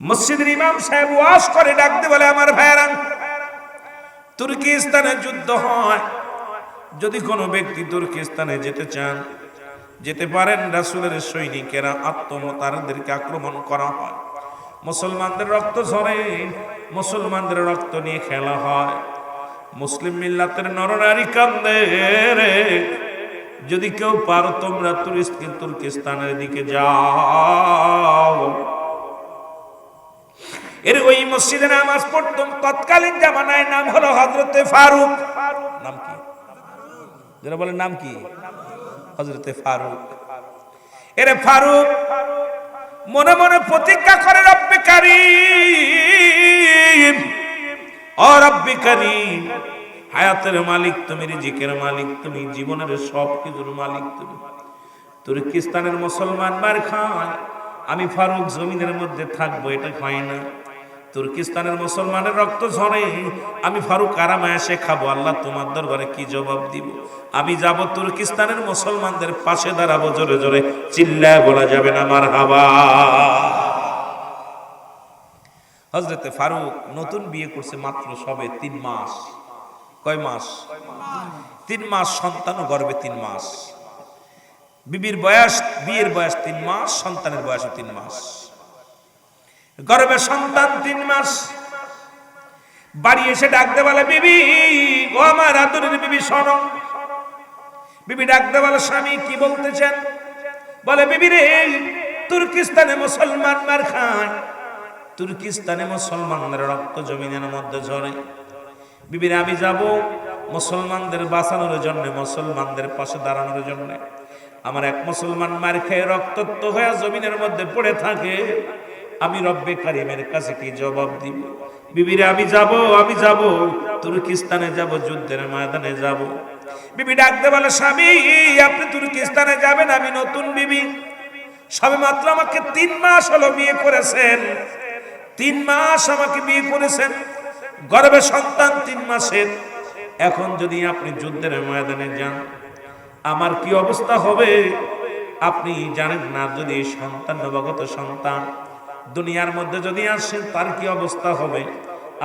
মসজিদের ইমাম সাহেব ওয়াজ করে ডাকতে বলে, আমার ভাইয়েরা, তুর্কিস্তানে যুদ্ধ হয়, যদি কোনো ব্যক্তি তুর্কিস্তানে যেতে চান যেতে পারেন। রাসূলের সৈনিকেরা আত্মমতারদেরকে আক্রমণ করা হয়, মুসলমানদের রক্ত ঝরে, মুসলমানদের রক্ত নিয়ে খেলা হয়, মুসলিম মিল্লাতের নরনারী কান্দে রে। যদি কেউ পারো তোমরা তুর্কিস্তানের দিকে যাও। এর ওই মসজিদে নামাজ পড়তো তৎকালীন জামানায়, নাম হলো হযরতে ফারুক। নাম কি? যারা বলেন নাম কি? হযরতে ফারুক। এর ফারুক মনে মনে প্রতিজ্ঞা করে, রব্বে কারীম, ও রব্বে কারীম, হায়াতের মালিক তুমি, রিজিকের মালিক তুমি, জীবনের সব কিছুর মালিক তুমি। তুর্কিস্তানের মুসলমান মার খায়, আমি ফারুক জমিনের মধ্যে থাকবো এটা হয় না। তুর্কিস্তানের মুসলমানের রক্ত ঝরে, আমি ফারুক আরামে এসে খাবো। আল্লাহ তোমার দরবারে কি জবাব দিব? আমি যাব তুর্কিস্তানের মুসলমানদের পাশে দাঁড়াবো, জোরে জোরে চিল্লায় বলা যাবে না মারহাবা। হযরতে ফারুক নতুন বিয়ে করছে, মাত্র সবে 3 মাস। কয় মাস? 3 মাস। সন্তানও গর্ভে 3 মাস। বিবির বয়স, বিয়ের বয়স 3 মাস, সন্তানের বয়স 3 মাস। গর্ভে সন্তান 3 মাস। বাড়ি এসে ডাকতে বলে, বিবি ও আমার আদরের বিবি শোনো। বিবি ডাকতে বলে, স্বামী কি বলতেছেন? বলে, বিবি রে, তুর্কিস্তানে মুসলমান মার খায়, তুর্কিস্তানে মুসলমানদের রক্ত জমিনের মধ্যে ঝরে। বিবিরে আমি যাব মুসলমানদের বাঁচানোর জন্য, মুসলমানদের পাশে দাঁড়ানোর জন্য। আমার এক মুসলমান মার খেয়ে রক্তাক্ত হয়ে জমিনের মধ্যে পড়ে থাকে, আমি রব্বে কারিমের কাছে কি জবাব দিব? বিবিরে আমি যাব তুর্কিস্তানে যাব, যুদ্ধের ময়দানে যাব। বিবি ডাকতে বলে, স্বামী আপনি তুর্কিস্তানে যাবেন? আমি নতুন বিবি, সবে মাত্র আমাকে 3 মাস হলো বিয়ে করেছেন, 3 মাস আমাকে বিয়ে করেছেন, গর্ভে সন্তান 3 মাসের। এখন যদি আপনি যুদ্ধের ময়দানে যান, আমার কি অবস্থা হবে আপনি জানেন না। যদি সন্তান, নবাগত সন্তান দুনিয়ার মধ্যে যদি আসেন, তার কি অবস্থা হবে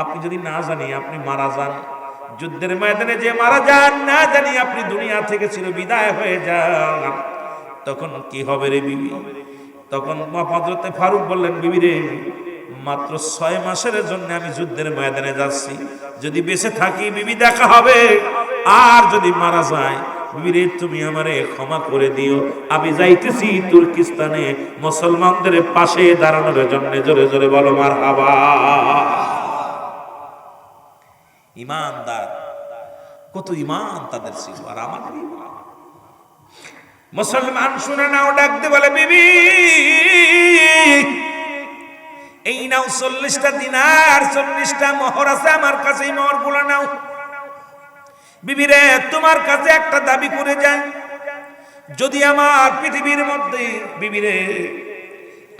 আপনি যদি না জানি আপনি মারা যান, যুদ্ধের ময়দানে যে মারা যান, না জানি আপনি দুনিয়া থেকে চির বিদায় হয়ে যান, তখন কি হবে রে বিবি? তখন হযরতে ফারুক বললেন, বিবি রে, মাত্র 6 মাসের জন্য আমি যুদ্ধের ময়দানে যাচ্ছি, যদি বেঁচে থাকি বিবি দেখা হবে, আর যদি মারা যায় বিবি রে তুমি আমারে ক্ষমা করে দিও, আমি যাইতেছি তুর্কিস্তানে মুসলমানদের পাশে দাঁড়ানোর জন্য। জোরে জোরে বলো মারহাবা। ইমানদার, কত ইমান তাদের ছিল, আর আমাদের ইমান। মুসলমান শুনে নাও, ডাকতে বলে, বিবি এই নাও 40টা দিনার, 40টা মোহর আছে আমার কাছে, এই মোহর গুলো নাও। বিবি রে, তোমার কাছে একটা দাবি করে যাই, যদি আমার পৃথিবীর মধ্যে, বিবি রে,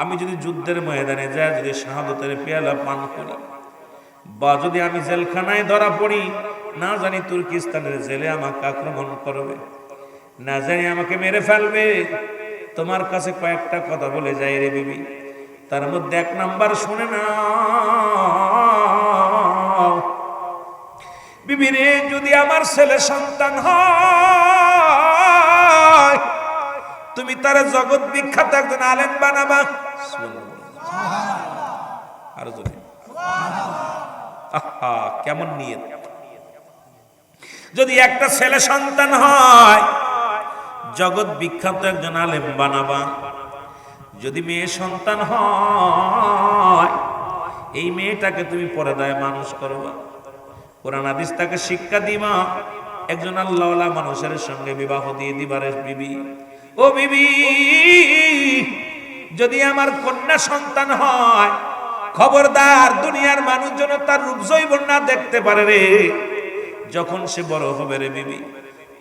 আমি যদি যুদ্ধের ময়দানে যাই, যদি শাহাদাতের পেয়ালা পান করি, বা যদি আমি জেলখানায় ধরা পড়ি, না জানি তুর্কিস্তানের জেলে আমাকে আক্রমণ করবে, না জানি আমাকে মেরে ফেলবে, তোমার কাছে কয়েকটা কথা বলে যাই রে বিবি। তার মধ্যে 1 নাম্বার শুনে না বিবি রে, যদি আমার ছেলে সন্তান হয়, তুমি তার জগৎ বিখ্যাত একজন আলেম বানাবা। আরো জোরে, আহা কেমন নিয়ত! যদি একটা ছেলে সন্তান হয়, জগৎ বিখ্যাত একজন আলেম বানাবা। যদি মেয়ে সন্তান হয়, এই মেয়েটাকে তুমি পর্দায় মানুষ করবা, কোরআন হাদিস তাকে শিক্ষা দিবা, একজন আল্লাহওয়ালা মানুষের সঙ্গে বিবাহ দিয়ে দিবারে বিবি। ও বিবি, যদি আমার কন্যা সন্তান হয়, খবরদার দুনিয়ার মানুষ যেন তার রূপ যৌবন না দেখতে পারে রে। যখন সে বড় হবে রে বিবি,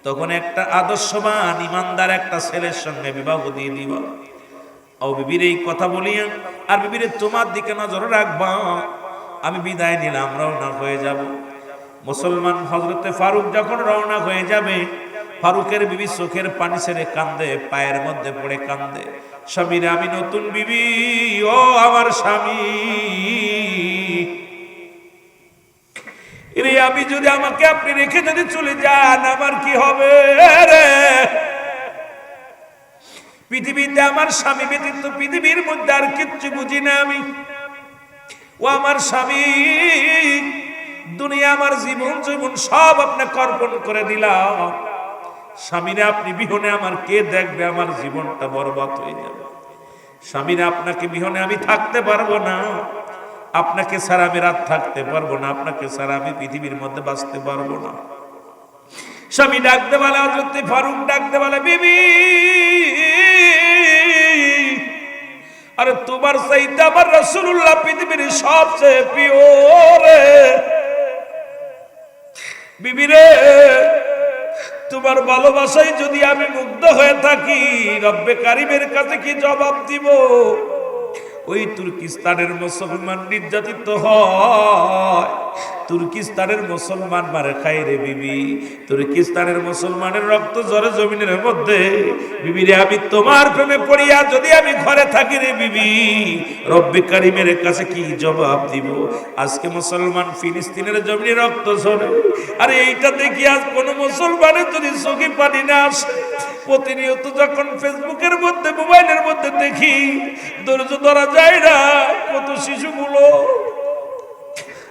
তখন একটা আদর্শবান ইমানদার একটা ছেলের সঙ্গে বিবাহ দিয়ে দিবা। ও বিবির এই কথা বলিয়া, আর বিবিরে তোমার দিকে নজর রাখবা। আমি বিদায় নিলাম, রওনা হয়ে যাব। মুসলমান হযরতে ফারুক যখন রওনা হয়ে যাবে, ফারুকের বিবি চোখের পানি ছেড়ে কান্দে, পায়ের মধ্যে পড়ে কান্দে। স্বামীরে আমি নতুন বিবি, ও আমার স্বামী রে, আমি যদি আমাকে আপনি রেখে যদি চলে যান আমার কি হবে রে? পৃথিবীতে আমার স্বামী ব্যতীত পৃথিবীর মধ্যে আর কিচ্ছু বুঝি না আমি। ও আমার স্বামী, দুনিয়া আমার জীবন জীবন সব আপনাকে অর্পণ করে দিলাম। স্বামীরা আপনি বিহনে আমার কে দেখবে? আমার জীবনটা বরবাদ হয়ে যাবে। স্বামীরা আপনাকে বিহনে আমি থাকতে পারবো না, আপনাকে ছাড়া আমি রাত থাকতে পারবো না, আপনাকে ছাড়া আমি পৃথিবীর মধ্যে বাঁচতে পারবো না। স্বামী ডাকতে বলে, হযরত ফারুক ডাকতে বলে, বিবি আরে তোমার চাইতে আমার রাসূলুল্লাহ পৃথিবীর সবচেয়ে প্রিয় রে। বিবি রে, তোমার ভালোবাসায় যদি আমি মুগ্ধ হয়ে থাকি, রব্বে কারিমের কাছে কি জবাব দিব? ওই তুর্কিস্তানের মুসলমান নির্যাতিত হয়, তুর্কিস্তানের মুসলমান মারে খায় রে বিবি, তুর্কিস্তানের মুসলমানের রক্ত ঝরে জমিনের মধ্যে। বিবি রে, আমি তোমার প্রেমে পড়িয়া যদি আমি ঘরে থাকি রে বিবি, রব্বে কারিমের কাছে কি জবাব দিব? আজকে মুসলমান ফিলিস্তিনের জমিনে রক্ত ঝরে, আরে এইটা দেখি আজ কোন মুসলমানের যদি চোখে পানি না আসে। প্রতিনিয়ত যখন ফেসবুকের মধ্যে মোবাইলের মধ্যে দেখি, ধৈর্য ধরা যায় না। কত শিশুগুলো,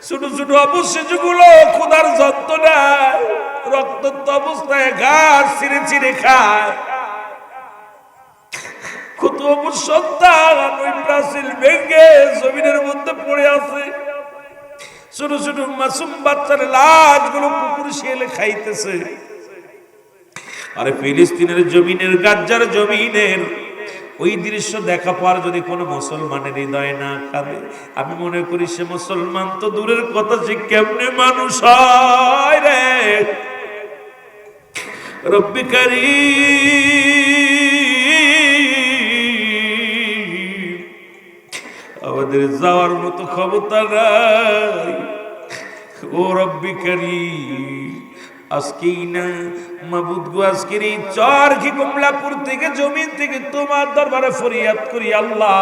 ছোট ছোট অবুঝ শিশুগুলো ক্ষুধার যন্ত্রণায় রক্তাক্ত অবস্থায় ঘাস ছিঁড়ে ছিঁড়ে খায়। কত অবুঝ সন্তান ওই প্রাচীর ভেঙে জমিনের মধ্যে পড়ে আছে। ছোট ছোট মাসুম বাচ্চার লাশগুলো কুকুর শিয়ালে খাইতেছে। আরে ফিলিস্তিনের জমিনের, গাজ্জার জমিনের ওই দৃশ্য দেখা পর যদি কোনো মুসলমানের হৃদয় না কাঁদে, আমি মনে করি সে মুসলমান তো দূরের কথা, সে কেমনে মানুষ হয় রে? রব্বি কারীম, আমাদের যাওয়ার মতো ক্ষমতা নাই। ও রব্বি কারীম, আজকেই না মাবুদ গো, আজকের এই চরকি কমলাপুর থেকে জমিন থেকে তোমার দরবারে ফরিয়াদ করি, আল্লাহ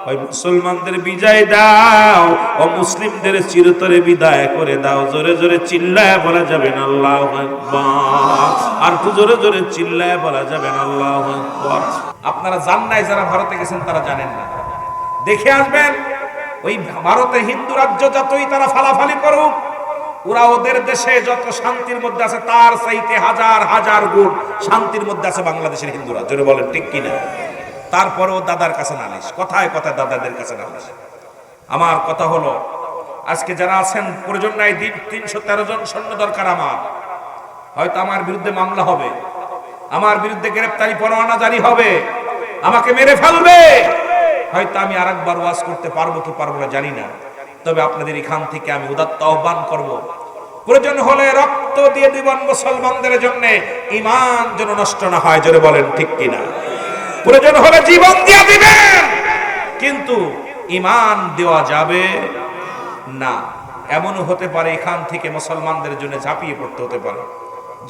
ওই মুসলমানদের বিজয় দাও, ও মুসলিমদের চিরতরে বিদায় করে দাও। জোরে জোরে চিল্লায় বলা যাবে না আল্লাহু আকবার? আর তো জোরে জোরে চিল্লায় বলা যাবে না আল্লাহু আকবার? আপনারা জান নাই, যারা ভারতে গেছেন তারা জানেন না, দেখে আসবেন। ওই ভারতে হিন্দু রাজ্য যতই তারা ফালাফালি করুক, ওরা ওদের দেশে যত শান্তির মধ্যে আছে তার চাইতে হাজার হাজার গুণ শান্তির মধ্যে আছে বাংলাদেশের হিন্দুরা। জোরে বলেন ঠিক কিনা? তারপরেও দাদার কাছে নালিশ, কথায় কথায় দাদাদের কাছে নালিশ। আমার কথা হলো, আজকে যারা আছেন প্রয়োজন নাই 313 জন সৈন্য দরকার আমার। হয়তো আমার বিরুদ্ধে মামলা হবে, আমার বিরুদ্ধে গ্রেফতারি পরোয়ানা জারি হবে, আমাকে মেরে ফেলবে। হয়তো আমি আরেকবার ওয়াজ করতে পারবো কি পারবো না জানি না, তবে আপনাদের এখান থেকে আমি উদাত্ত আহ্বান করব, প্রয়োজন হলে রক্ত দিয়ে দিবেন মুসলমানদের জন্য, ঈমান যেন নষ্ট না হয়। জোরে বলেন ঠিক কিনা? প্রয়োজন হলে জীবন দিয়ে দিবেন, কিন্তু ঈমান দেওয়া যাবে না। এমনও হতে পারে এখান থেকে মুসলমানদের জন্য ঝাঁপিয়ে পড়তে হতে পারে,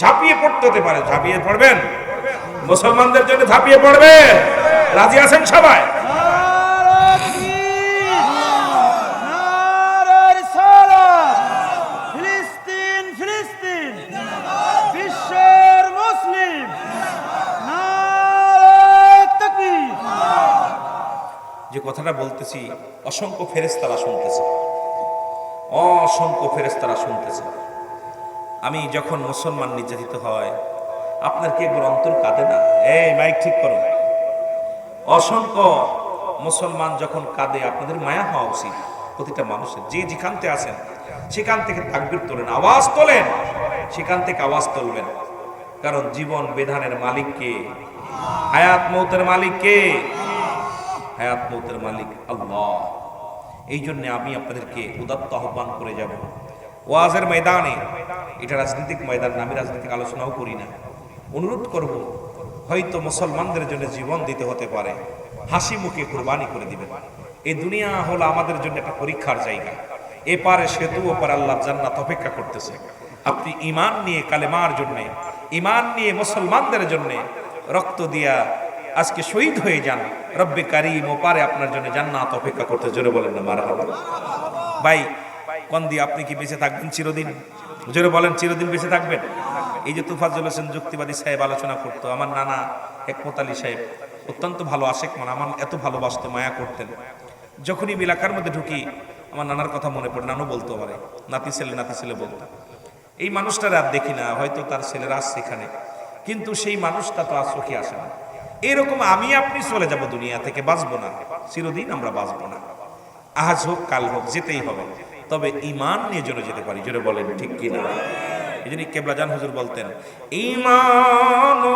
ঝাঁপিয়ে পড়তে হতে পারে। ঝাঁপিয়ে পড়বেন? মুসলমানদের জন্য ঝাঁপিয়ে পড়বে? রাজি আছেন সবাই? যে কথাটা বলতেছি অসংখ্য ফেরেশতারা শুনতেছে, অসংখ্য ফেরেশতারা শুনতেছে। আমি যখন মুসলমান নির্যাতিত হয়, আপনার কি একবার অন্তর কাঁদে না? এই মাইক ঠিক করো। অসংখ্য মুসলমান যখন কাঁদে, আপনাদের মায়া হওয়া উচিত প্রতিটা মানুষের। যে যেখানতে আছেন সেখান থেকে তাকবীর তোলেন, আওয়াজ তোলেন, সেখান থেকে আওয়াজ তুলবেন। কারণ জীবন বিধানের মালিক কে? হায়াত মৌতের মালিক কে? হায়াত মৌতের মালিক আল্লাহ। এই জন্য আমি আপনাদেরকে উদাত্ত আহ্বান করে যাব ওয়াজের ময়দানে। এটা রাজনৈতিক ময়দান, আমি রাজনৈতিক আলোচনাও করি না। অনুরোধ করব, হয়তো মুসলমানদের জন্য জীবন দিতে হতে পারে, হাসি মুখে কুরবানি করে দিবেন। এই দুনিয়া হলো আমাদের জন্য একটা পরীক্ষার জায়গা। এপারে সেতু, ওপার আল্লাহর জান্নাত অপেক্ষা করতেছে। আপনি ঈমান নিয়ে, কালেমার জন্য, ঈমান নিয়ে মুসলমানদের জন্য রক্ত দিয়া আজকে শহীদ হয়ে যান, রব্বে কারীম ওপারে আপনার জন্য জান্নাত অপেক্ষা করতে, জোরে বলেন না মারহাবা। ভাই কন্দি, আপনি কি বেঁচে থাকবেন চিরদিন? জোরে বলেন, চিরদিন বেঁচে থাকবেন? এই যে তুফাজ্জল হোসেন যুক্তিবাদী সাহেব আলোচনা করতো, আমার নানা হেকমত আলী সাহেব অত্যন্ত ভালো আশেক, মানে আমার এত ভালোবাসতো, মায়া করতেন। যখনই এলাকার মধ্যে ঢুকি আমার নানার কথা মনে পড়ে, নানু বলতো আমারে, নাতি ছেলে বলতো। এই মানুষটার আর দেখি না, হয়তো তার ছেলেরা আসছে এখানে, কিন্তু সেই মানুষটা তো আর চোখে আসে না। এরকম আমি আপনি চলে যাব দুনিয়া থেকে, বাঁচবো না, চিরদিন আমরা বাঁচবো না। আজ হোক কাল হোক যেতেই হবে, তবে ঈমান নিয়ে জন্য যেতে পারি, জোরে বলেন ঠিক কিনা? এই জন্য কেবলাজান হুজুর বলতেন, ঈমান ও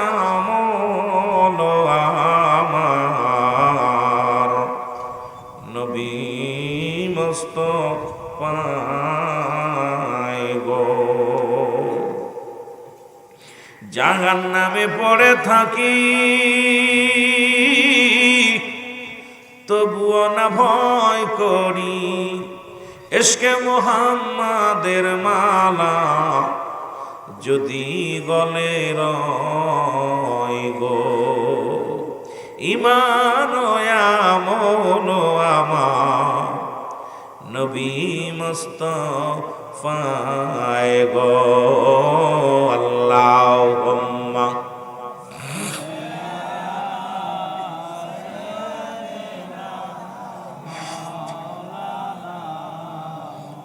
আমল আমার নবী মুস্তাফায় গো, জাহান্নামে পড়ে থাকি তবুও না ভয় করি, ইশকে মুহাম্মাদের মালা যদি গলে রয় গো, ঈমান ও আমল আমার নবী মুস্তাফায় গো। আল্লাহুম্মা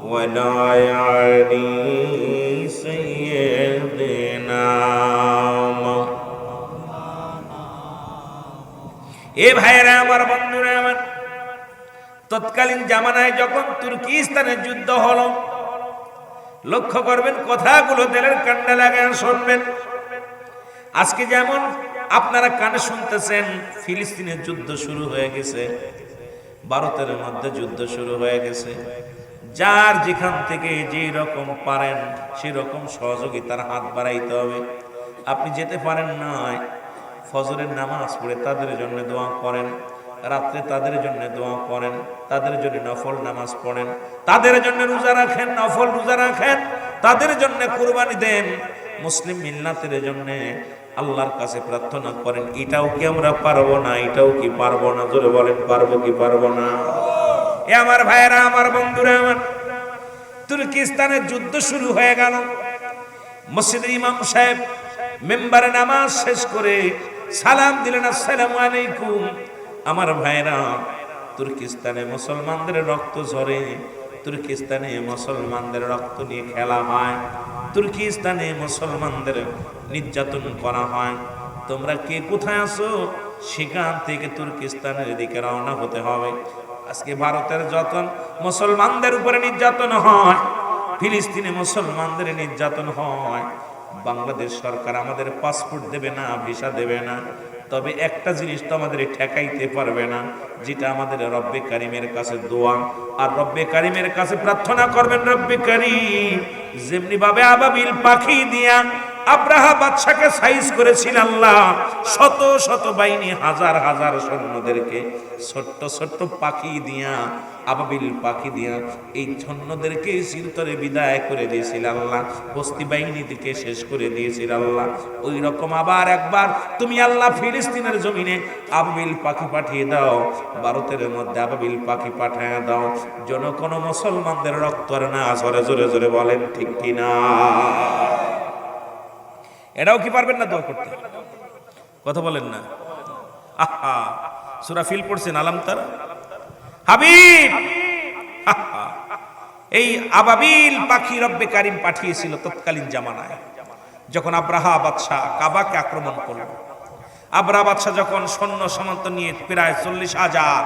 ওয়ালা আলি সাইয়্যিদিনা। এ ভাইরা আমার, বন্ধুরা আমার, তৎকালীন জামানায় যখন তুর্কিস্তানের যুদ্ধ হলো, লক্ষ্য করবেন কথাগুলো দিলের কান্ডে লাগায় শুনবেন। আজকে যেমন আপনারা কানে শুনতেছেন ফিলিস্তিনের যুদ্ধ শুরু হয়ে গেছে, ভারতের মধ্যে যুদ্ধ শুরু হয়ে গেছে। যার যেখান থেকে যে রকম পারেন সেরকম সহযোগিতার হাত বাড়াইতে হবে। আপনি যেতে পারেন নাই, ফজরের নামাজ পড়ে তাদের জন্য দোয়া করেন, রাত্রে তাদের জন্য দোয়া করেন, তাদের জন্য নফল নামাজ পড়েন, তাদের জন্য রোজা রাখেন, নফল রোজা রাখেন, তাদের জন্য কুরবানি দেন, মুসলিম মিল্লাতের জন্য আল্লাহর কাছে প্রার্থনা করেন। এটাও কি আমরা পারবো না? এটাও কি পারবো না? জোরে বলেন, পারবো কি পারবো না? এ আমার ভাইয়েরা, আমার বন্ধুরা আমার, তুর্কিস্তানের যুদ্ধ শুরু হয়ে গেল। মসজিদের ইমাম সাহেব মেম্বারে নামাজ শেষ করে সালাম দিলেন, আসসালামু আলাইকুম। আমার ভাইরা, তুর্কিস্তানে মুসলমানদের রক্ত ঝরে, তুর্কিস্তানে মুসলমানদের রক্ত নিয়ে খেলা হয়, তুর্কিস্তানে মুসলমানদের নির্যাতন করা হয়। তোমরা কে কোথায় আছো? সেখান থেকে তুর্কিস্তানের দিকে রওনা হতে হবে। আজকে ভারতের যত মুসলমানদের উপরে নির্যাতন হয়, ফিলিস্তিনে মুসলমানদের নির্যাতন হয়, বাংলাদেশ সরকার আমাদের পাসপোর্ট দেবে না, ভিসা দেবে না, তবে একটা জিনিস তো আমাদের ঠেকাইতে পারবে না, যেটা আমাদের রব্বে কারিমের কাছে দোয়া আর রব্বে কারিমের কাছে প্রার্থনা করবেন। রব্বে কারিম, যেমনি ভাবে আবাবিল পাখি দিয়া আব্রাহা বাদশাকে সাইজ করেছিল আল্লাহ, শত শত বাহিনী, হাজার হাজার সৈন্যদেরকে ছোট্ট ছোট্ট পাখি দিয়া, আবাবিল পাখি দিয়া এই সৈন্যদেরকে চিরতরে বিদায় করে দিয়েছিল আল্লাহ, বস্তি বাহিনীকে শেষ করে দিয়েছিল আল্লাহ। ওই রকম আবার একবার তুমি আল্লাহ ফিলিস্তিনের জমিনে আবাবিল পাখি পাঠিয়ে দাও, ভারতের মধ্যে আবাবিল পাখি পাঠিয়ে দাও, যেন কোনো মুসলমানদের রক্ত না ঝরে। জোরে জোরে বলেন ঠিক কিনা? এটাও কি পারবেন না দোয়া করতে? কথা বলেন না। আহা, সূরা ফিল পড়ছেন, আলাম তারা হাবিব। এই আবাবিল পাখি রব্বে কারিম পাঠিয়েছিল তৎকালীন জামানায়, যখন আব্রাহা বাদশা কাবাকে আক্রমণ করল। আব্রাহা বাদশা যখন সৈন্য সামন্ত নিয়ে প্রায় 40,000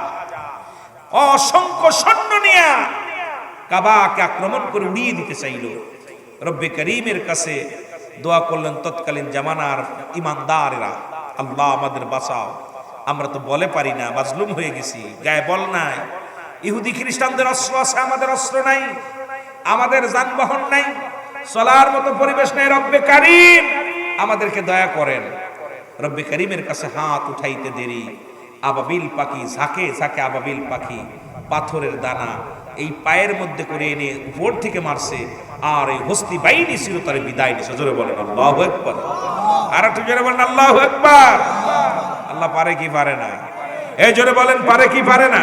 অসংখ্য সৈন্য নিয়ে কাবাকে আক্রমণ করে উড়িয়ে দিতে চাইল, রব্বে কারিমের কাছে দোয়া করলেন তৎকালীন জামানার ইমানদারেরা, আল্লাহ আমাদের বাঁচাও, আমরা তো বলে পারি না, মাজলুম হয়ে গেছি, গায়ে বল নাই, ইহুদি খ্রিস্টানদের অস্ত্র আছে, আমাদের অস্ত্র নাই, আমাদের যানবাহন নাই, চলার মতো পরিবেশ নেই, রব্বে কারিম আমাদেরকে দয়া করেন। রব্বে কারিমের কাছে হাত উঠাইতে দেরি, আবাবিল পাখি ঝাঁকে ঝাঁকে আবাবিল পাখি পাথরের দানা এই পায়ের মধ্যে করে এনে উপর থেকে মারছে, আর এই হস্তি বাহিনী ছিল তার বিদায় নিছে। জোরে বলেন আল্লাহু আকবার। আর একটু জোরে বলেন আল্লাহু আকবার। আল্লাহ পারে কি পারে না? এই জোরে বলেন পারে কি পারে না?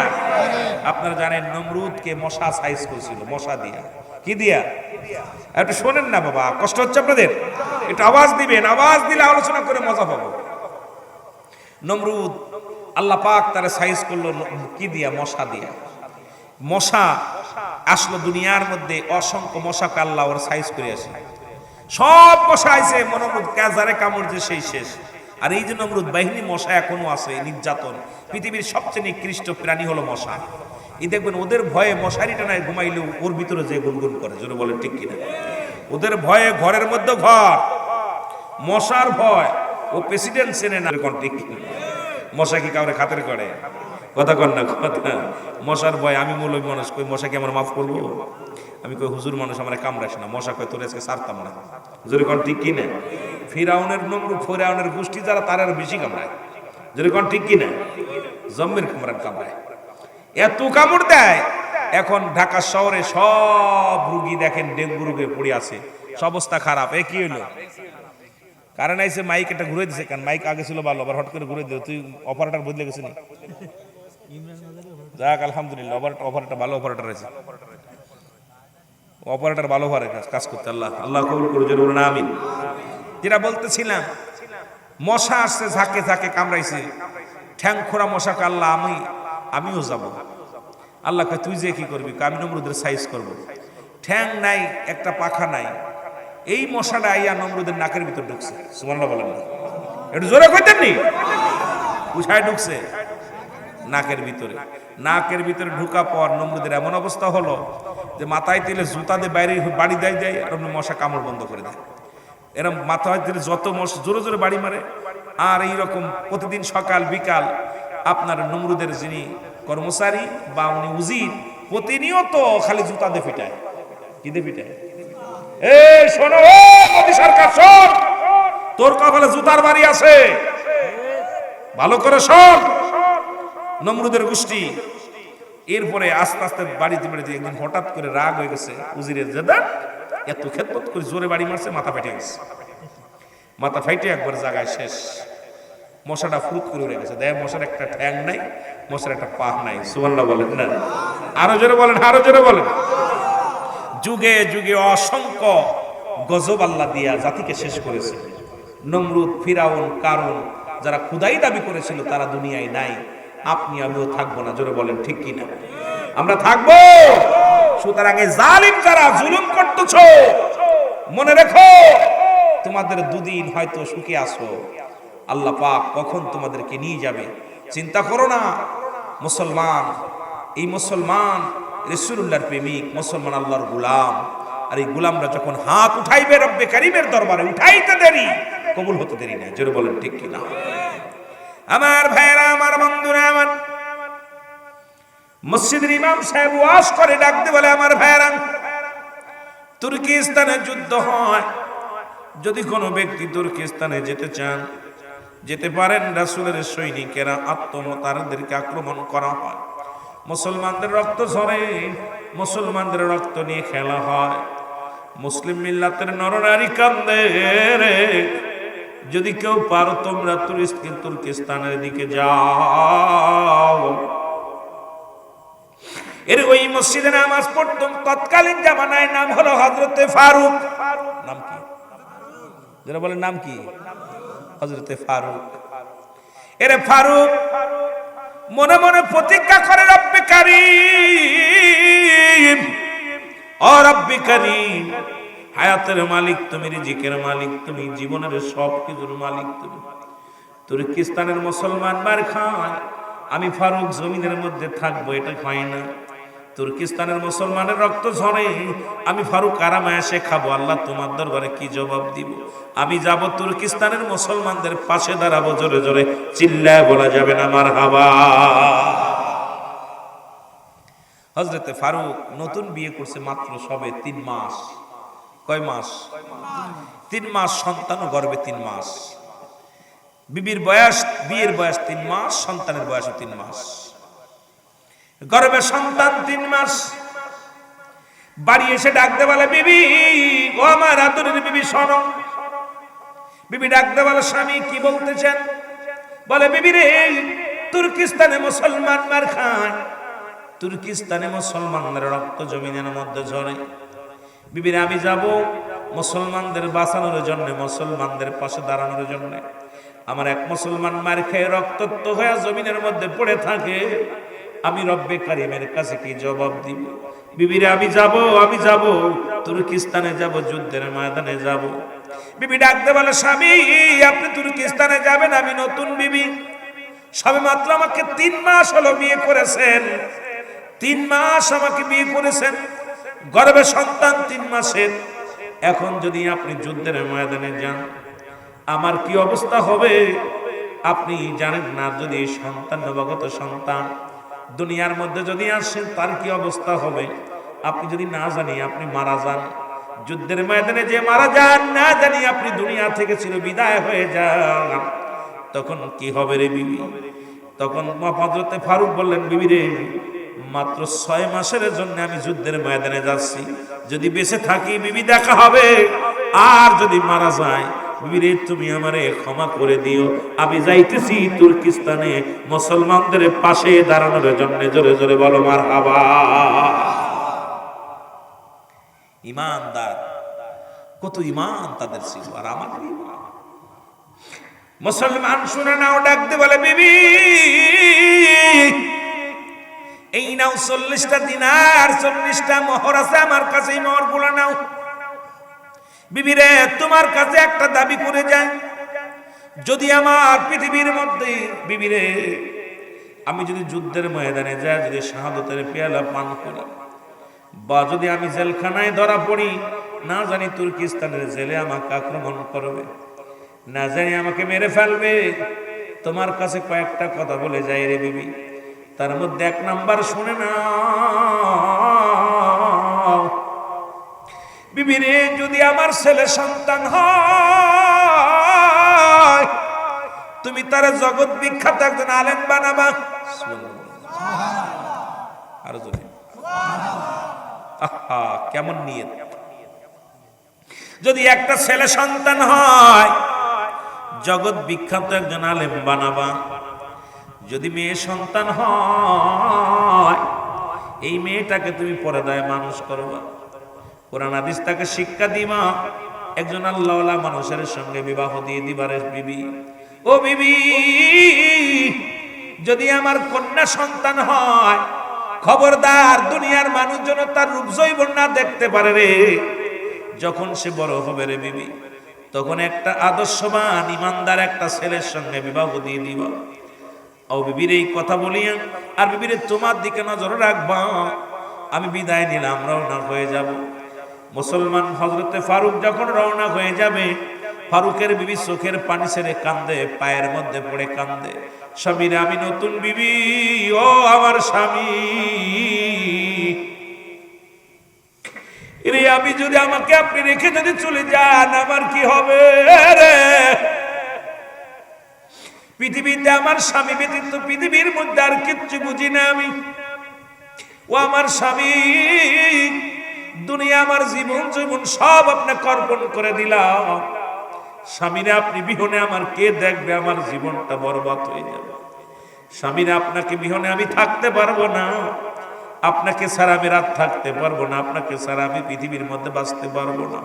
আপনারা জানেন নমরুদকে মশা সাইজ করেছিল, মশা দিয়া। কি দিয়া? একটু শোনেন না বাবা, কষ্ট হচ্ছে আপনাদের? একটু আওয়াজ দিবেন, আওয়াজ দিলে আলোচনা করে মজা পাবো। নমরুদ আল্লাহ পাক তারা সাইজ করলো কি দিয়া? মশা দিয়া। মশা আসলো দুনিয়ার মধ্যে, অসংখ্য মশাকে আল্লাহ ওর সাইজ করে আসে। সব মশা আইছে, নমরুদ কাজারে কামড় যে সেই শেষ। আর এই যে নমরুদ বাহিনী মশা এখনো আছে, নির্যাতন। পৃথিবীর সবচেয়ে নিকৃষ্ট প্রাণী হলো মশা। এই দেখবেন ওদের ভয়ে মশারি টানায় ঘুমাইলেও ওর ভিতরে যে গুনগুন করে, জোরে বলেন ঠিক কিনা? ওদের ভয়ে ঘরের মধ্যে ঘর, মশার ভয়। ও প্রেসিডেন্ট চেনে না, ঠিক কিনা? মশা কি কাউরে খাতির করে? কথা কন না কথা। মশার ভয়। আমি মৌলবী মানুষ, কই মশা কি আমার মাফ করবো? আমি কই হুজুর মানুষ, আমার কামড়াস না। মশা কয় তোর আজকে সারতাম না। হুজুর কোন ঠিক কিনা? ফিরাউনের নমরুদ, ফিরাউনের গোষ্ঠী যারা, তার আর বেশি কামড়ায়। হুজুর কোন ঠিক কিনা? জম্মের কামড়ায়, এত কামড় দেয়। এখন ঢাকা শহরে সব রুগী দেখেন ডেঙ্গু রোগে পড়ে আছে, সব অবস্থা খারাপ। এ কি হইলো? কারণ আইসে মাইক এটা ঘুরে দিছে, কারণ মাইক আগে ছিল ভালো, আবার হট করে ঘুরে দিল। তুই অপারেটর বদলে গেছিস নি? যাক আলহামদুলিল্লাহ, অপারেটর ভালো অপারেটর আছে। অপারেটর ভালো পারে কাজ করতে। আল্লাহ কবুল করে, জোরে বলুন আমিন। যেটা বলতেছিলাম, মশা আসছে, ঝাঁকে ঝাঁকে কামড়াইছে। ঠ্যাং খোরা মশাকে আল্লাহ আমিও যাব। আল্লাহ কয় তুই যে কি করবি? আমি নমরুদের সাইজ করব। ঠ্যাং নাই, একটা পাখা নাই। এই মশাটা আইয়া নমরুদের নাকের ভিতর ঢুকছে। সুবহানাল্লাহ বলেন না? একটু জোরে কইতেন নি? উঠায় ঢুকছে নাকের ভিতরে। নাকের ভিতরে ঢুকা পর নমরুদের এমন অবস্থা হলো যে মাথায় তেলে জুতা দিয়ে বাইরে বাড়ি দেয় আর মশা কামড় বন্ধ করে দেয়। এরকম মাথায় তেলে যত মশা জোরে জোরে বাড়ি মারে। আর এইরকম প্রতিদিন সকাল বিকাল আপনার নমরুদের যিনি কর্মচারী বা উনি উজির, প্রতিনিয়ত খালি জুতা দিয়ে পিটায়। কি দিয়ে পিটায়? এই শোনো মোদি সরকার, শোন, তোর কপালে জুতার বাড়ি আছে, ভালো করে শোন। নমরুদের গোষ্ঠী এরপরে আস্তে আস্তে বাড়িতে বেড়েছে। একদিন হঠাৎ করে রাগ হয়ে গেছে উজিরের, জেদা এত খেদমত করে জোরে বাড়ি মারছে, মাথা ফেটে গেছে। মাথা ফাইটে একবার জায়গায় শেষ। মশাটা ফুরুত করে উড়ে গেছে। দেখ মশার একটা ঠ্যাং নাই, মশার একটা পা নাই। সুবহানাল্লাহ বলেন না? আরো জোরে বলেন, আরো জোরে বলেন। যুগে যুগে অসংখ্য গজব আল্লাহ দিয়া জাতিকে শেষ করেছে। নমরুদ, ফিরাউন, কারুন যারা খুদাই দাবি করেছিল তারা দুনিয়ায় নাই। আপনি আমিও থাকবো না, জোরে বলেন ঠিক কিনা? আমরা থাকবো। সুতরাং এই জালিম যারা জুলুম করতেছো, মনে রেখো তোমাদের দুদিন হয়তো সুখে আসো, আল্লাহ পাক কখন তোমাদেরকে নিয়ে যাবে চিন্তা করো না। মুসলমান, এই মুসলমান রাসূলুল্লাহর প্রেমিক, মুসলমান আল্লাহর গোলাম। আর এই গোলামরা যখন হাত উঠাইবে রব্বে কারীমের দরবারে, উঠাইতে দেরি, কবুল হতে দেরি না। জোরে বলেন ঠিক কিনা? আমার ভাইরা, আমার বন্ধুরা, আমার মসজিদের ইমাম সাহেব ওয়াজ করে ডাকতে বলে, আমার ভাইরা, তুর্কিস্তানে যুদ্ধ হয়। যদি কোনো ব্যক্তি তুর্কিস্তানে যেতে চান, যেতে পারেন। রাসূলের সৈনিকেরা আত্মমতারদেরকে আক্রমণ করা হয়, মুসলমানদের রক্ত ঝরে, মুসলমানদের রক্ত নিয়ে খেলা হয়, মুসলিম মিল্লাতের নরনারী কান্দে রে। যদি কেউ পারো তোমরা তুর্কিস্তানের দিকে যাও। এর ওই মসজিদে নামাজ পড়তাম তৎকালীন জামানায়, নাম হলো হযরতে ফারুক। নাম কি? যারা বলেন নাম কি? হযরতে ফারুক। এরে ফারুক মনে মনে প্রতিজ্ঞা করে, রব্বে কারীম, ও রব্বে কারীম, হায়াতের মালিক তুমি, রিজিকের মালিক তুমি, জীবনের সব কিছুর মালিক তুমি। তুর্কিস্তানের মুসলমান মার খায়, আমি ফারুক জমিনের মধ্যে থাকবো, এটা হয় না। তুর্কিস্তানের মুসলমানের রক্ত ঝরে, আমি ফারুক আরামে এসে খাবো। আল্লাহ তোমার দরবারে কি জবাব দিব? আমি যাব তুর্কিস্তানের মুসলমানদের পাশে দাঁড়াবো, জোরে জোরে চিল্লায় বলা যাবে না মারহাবা। হযরতে ফারুক নতুন বিয়ে করছে, মাত্র সবে 3 মাস। কয় মাস? 3 মাস। সন্তানও গর্ভে 3 মাস। বিবির বয়স, বিয়ের বয়স 3 মাস, সন্তানের বয়স 3 মাস। গর্ভে সন্তান 3 মাস। বাড়ি এসে ডাকতে বলে, বিবি, ও আমার আদরের বিবি শোনো। বিবি ডাকতে বলে, স্বামী কি বলতেছেন? বলে বিবি রে, তুর্কিস্তানে মুসলমান মার খায়, তুর্কিস্তানে মুসলমানদের রক্ত জমিনের মধ্যে ঝরে। বিবিরে আমি যাব মুসলমানদের বাঁচানোর জন্য, মুসলমানদের পাশে দাঁড়ানোর জন্য। আমার এক মুসলমান মার খেয়ে রক্তাক্ত হয়ে জমিনের মধ্যে পড়ে থাকে, আমি রব্বে কারিমের কাছে কি জবাব দিব? বিবিরে আমি যাব তুর্কিস্তানে যাব, যুদ্ধের ময়দানে যাব। বিবি ডাকতে বলে স্বামী আপনি তুর্কিস্তানে যাবেন, আমি নতুন বিবি, সবে মাত্র আমাকে 3 মাস হলো বিয়ে করেছেন, 3 মাস আমাকে বিয়ে করেছেন, গর্ভে সন্তান 3 মাসের। এখন যদি আপনি যুদ্ধের ময়দানে যান আমার কি অবস্থা হবে আপনি জানেন না। যদি সন্তান, নবাগত সন্তান দুনিয়ার মধ্যে যদি আসেন তার কি অবস্থা হবে আপনি যদি না জানি, আপনি মারা যান, যুদ্ধের ময়দানে যে মারা যান, না জানি আপনি দুনিয়া থেকে চির বিদায় হয়ে যান, তখন কি হবে রে বিবি? তখন হযরতে ফারুক বললেন বিবি রে, মাত্র 6 মাসের জন্য আমি যুদ্ধের ময়দানে যাচ্ছি, যদি বেঁচে থাকি বিবি দেখা হবে, আর যদি মারা যায় বিবি রে তুমি আমারে ক্ষমা করে দিও, আমি যাইতেছি তুর্কিস্তানে মুসলমানদের পাশে দাঁড়ানোর জন্য। জোরে জোরে বলো মারহাবা। ইমানদার, কত ইমান তাদের ছিল, আর আমাদের ইমান। মুসলমান শুনে নাও, ডাকতে বলে বিবি এই নাও 40টা দিনার, 40টা মোহর আছে আমার কাছে, এই মোহর গুলো নাও। বিবি রে তোমার কাছে একটা দাবি করে যাই, যদি আমার পৃথিবীর মধ্যে, বিবি রে আমি যদি যুদ্ধের ময়দানে যাই, যদি শাহাদাতের পেয়ালা পান করি, বা যদি আমি জেলখানায় ধরা পড়ি, না জানি তুর্কিস্তানের জেলে আমাকে আক্রমণ করবে, না জানি আমাকে মেরে ফেলবে, তোমার কাছে কয়েকটা কথা বলে যাই রে বিবি। তার মধ্যে 1 নাম্বার শুনে না বিবি রে, যদি আমার ছেলে সন্তান হয় তুমি তার জগৎ বিখ্যাত একজন আলেম বানাবা। আরো জোরে আহা, কেমন নিয়ত! যদি একটা ছেলে সন্তান হয় জগৎ বিখ্যাত একজন আলেম বানাবা। যদি মেয়ে সন্তান হয় এই মেয়েটাকে তুমি পর্দায় মানুষ করবা, কোরআন হাদিস তাকে শিক্ষা দিবা, একজন আল্লাহওয়ালা মানুষের সঙ্গে বিবাহ দিয়ে দিবারে বিবি। ও বিবি, যদি আমার কন্যা সন্তান হয় খবরদার দুনিয়ার মানুষ যেন তার রূপ যৌবন না দেখতে পারে রে। যখন সে বড় হবে রে বিবি, তখন একটা আদর্শবান ইমানদার একটা ছেলের সঙ্গে বিবাহ দিয়ে দিবা। ও বিবির এই কথা বলিয়া, আর বিবির তোমার দিকে নজর রাখবা। আমি বিদায় নিলাম, রওনা হয়ে যাব। মুসলমান হযরতে ফারুক যখন রওনা হয়ে যাবে, ফারুকের বিবি চোখের পানি ছেড়ে কান্দে, পায়ের মধ্যে পড়ে কান্দে, স্বামী রে আমি নতুন বিবি, ও আমার স্বামী রে, আমি যদি আমাকে আপনি রেখে যদি চলে যান আমার কি হবে রে? পৃথিবীতে আমার স্বামী ব্যতীত পৃথিবীর মধ্যে আর কিচ্ছু বুঝি না আমি। ও আমার স্বামী, দুনিয়া আমার জীবন সব আপনাকে অর্পণ করে দিলাম। স্বামীরে আপনি বিহনে আমার কে দেখবে? আমার জীবনটা বরবাদ হয়ে যাবে। স্বামীরে আপনাকে বিহনে আমি থাকতে পারবো না, আপনাকে ছাড়া আমি রাত থাকতে পারবো না, আপনাকে ছাড়া আমি পৃথিবীর মধ্যে বাঁচতে পারবো না।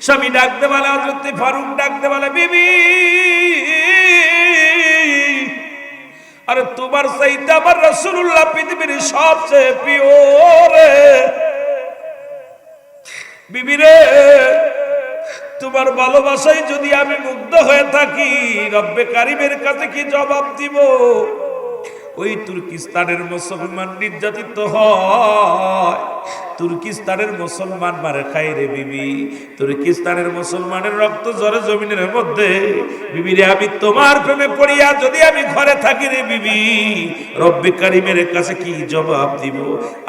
স্বামী ডাকতে বলে, হযরত ফারুক ডাকতে বলে, বিবি আরে তোমার চাইতে আমার রাসূলুল্লাহ পৃথিবীর সবচেয়ে প্রিয় রে। বিবি রে, তোমার ভালোবাসায় যদি আমি মুগ্ধ হয়ে থাকি রব্বে কারিমের কাছে কি জবাব দিব? ওই তুর্কিস্তানের মুসলমান নির্যাতিত হয়, তুর্কিস্তানের মুসলমান মারে খায় রে বিবি, তুর্কিস্তানের মুসলমানের রক্ত ঝরে জমিনের মধ্যে। বিবি রে, আমি তোমার প্রেমে পড়িয়া যদি আমি ঘরে থাকি রে বিবি, রব্বে কারিমের কাছে কি জবাব দিব?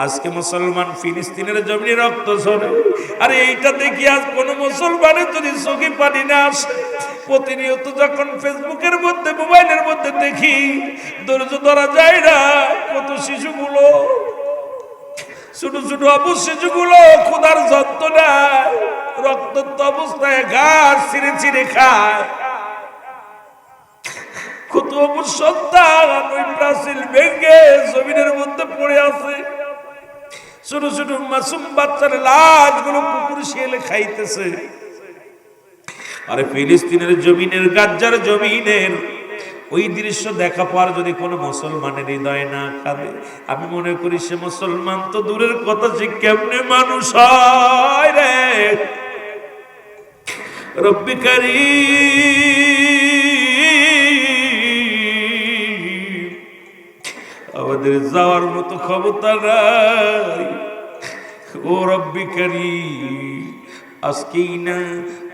আজকে মুসলমান ফিলিস্তিনের জমিনে রক্ত ঝরে, আরে এইটা দেখি আজ কোন মুসলমানের যদি চোখে পানি না আসে। প্রতিনিয়ত যখন ফেসবুকের মধ্যে, মোবাইলের মধ্যে দেখি, ধৈর্য ধরা যায় না। কত শিশুগুলো, ছোট ছোট শিশুগুলো ক্ষুধার যন্ত্রণায় রক্তাক্ত অবস্থায় ঘাস ছিঁড়ে ছিঁড়ে খায়। অবুজ সন্তান ওই প্রাচীর ভেঙে জমিনের মধ্যে পড়ে আছে। ছোট ছোট মাসুম বাচ্চার লাশগুলো কুকুর শিয়ালে খাইতেছে। আরে ফিলিস্তিনের জমিনের, গাজ্জার জমিনের ওই দৃশ্য দেখা পর যদি কোনো মুসলমানের হৃদয় না কাঁদে, আমি মনে করি সে মুসলমান তো দূরের কথা, সে কেমনে মানুষ হয় রে। রব্বি কারীম, আমাদের যাওয়ার মতো ক্ষমতা নাই। ও রব্বি কারীম, আজকেই না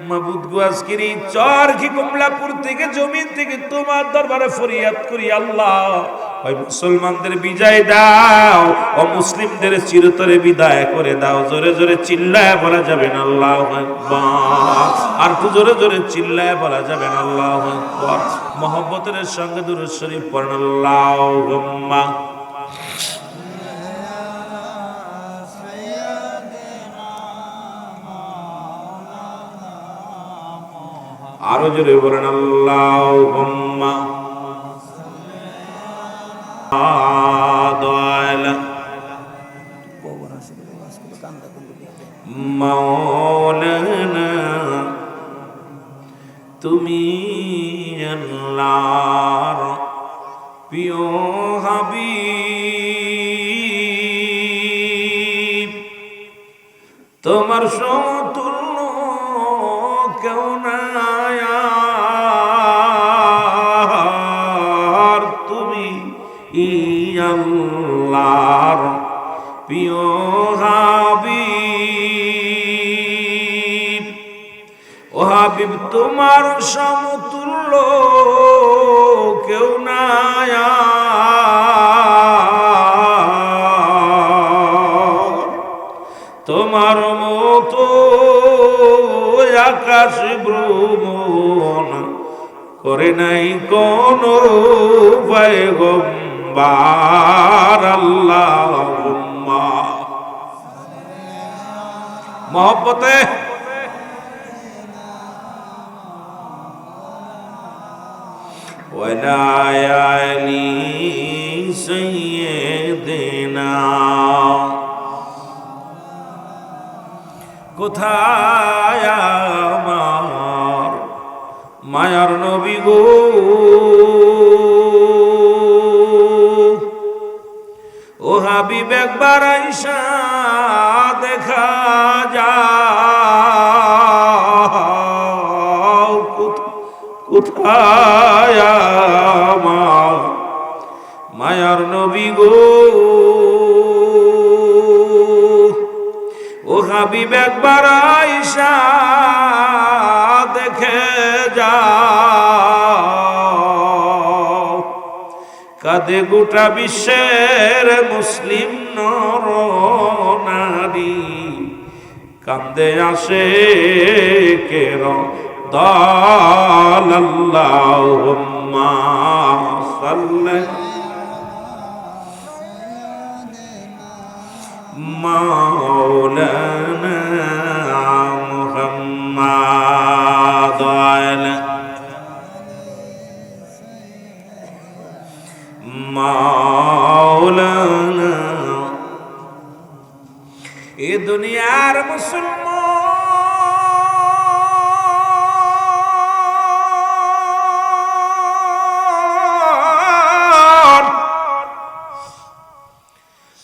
মাবুদ গো, আজকের এই চরখি কমলাপুর থেকে জমিন থেকে তোমার দরবারে ফরিয়াদ করি আল্লাহ, ওই মুসলমানদের বিজয় দাও, ও মুসলিমদের চিরতরে বিদায় করে দাও। জোরে জোরে চিল্লায় বলা যাবে না আল্লাহু আকবার? আর একটু জোরে জোরে চিল্লায় বলা যাবে না আল্লাহু আকবার? মহব্বতের সঙ্গে দুরূদ শরীফ পড়েন আল্লাহুম্মা। আরো জোরে বলেন আল্লাহুম্মা মাওলানা, তুমি আল্লাহর প্রিয় হাবিব, তোমার সমতুল্য কেউ নাই, আর তুমি আল্লাহর প্রিয় হাবিব। ও হাবিব, তোমার সমতুল্য কেউ নাই, তোমার মতো আকাশ ভ্রমণ করে নাই কোন পয়গম্বর। আল্লাহুম্মা মহব্বতে ওয়ালা আলি সাইয়্যিদিনা। কোথায় আমার মায়ার নবী গো, ও হাবিব একবার আইসা দেখা যাও। কোথায় আমার মায়ার নবী গো, ও হাবিব একবার আইসা দেখে যাও। কাঁদে গোটা বিশ্বের মুসলিম নর নারী, কান্দে আসে কের দল। আল্লাহুম্মা সাল্লি মাওলানা মুহাম্মাদ আলা মাওলানা। এ দুনিয়ার মুসলমান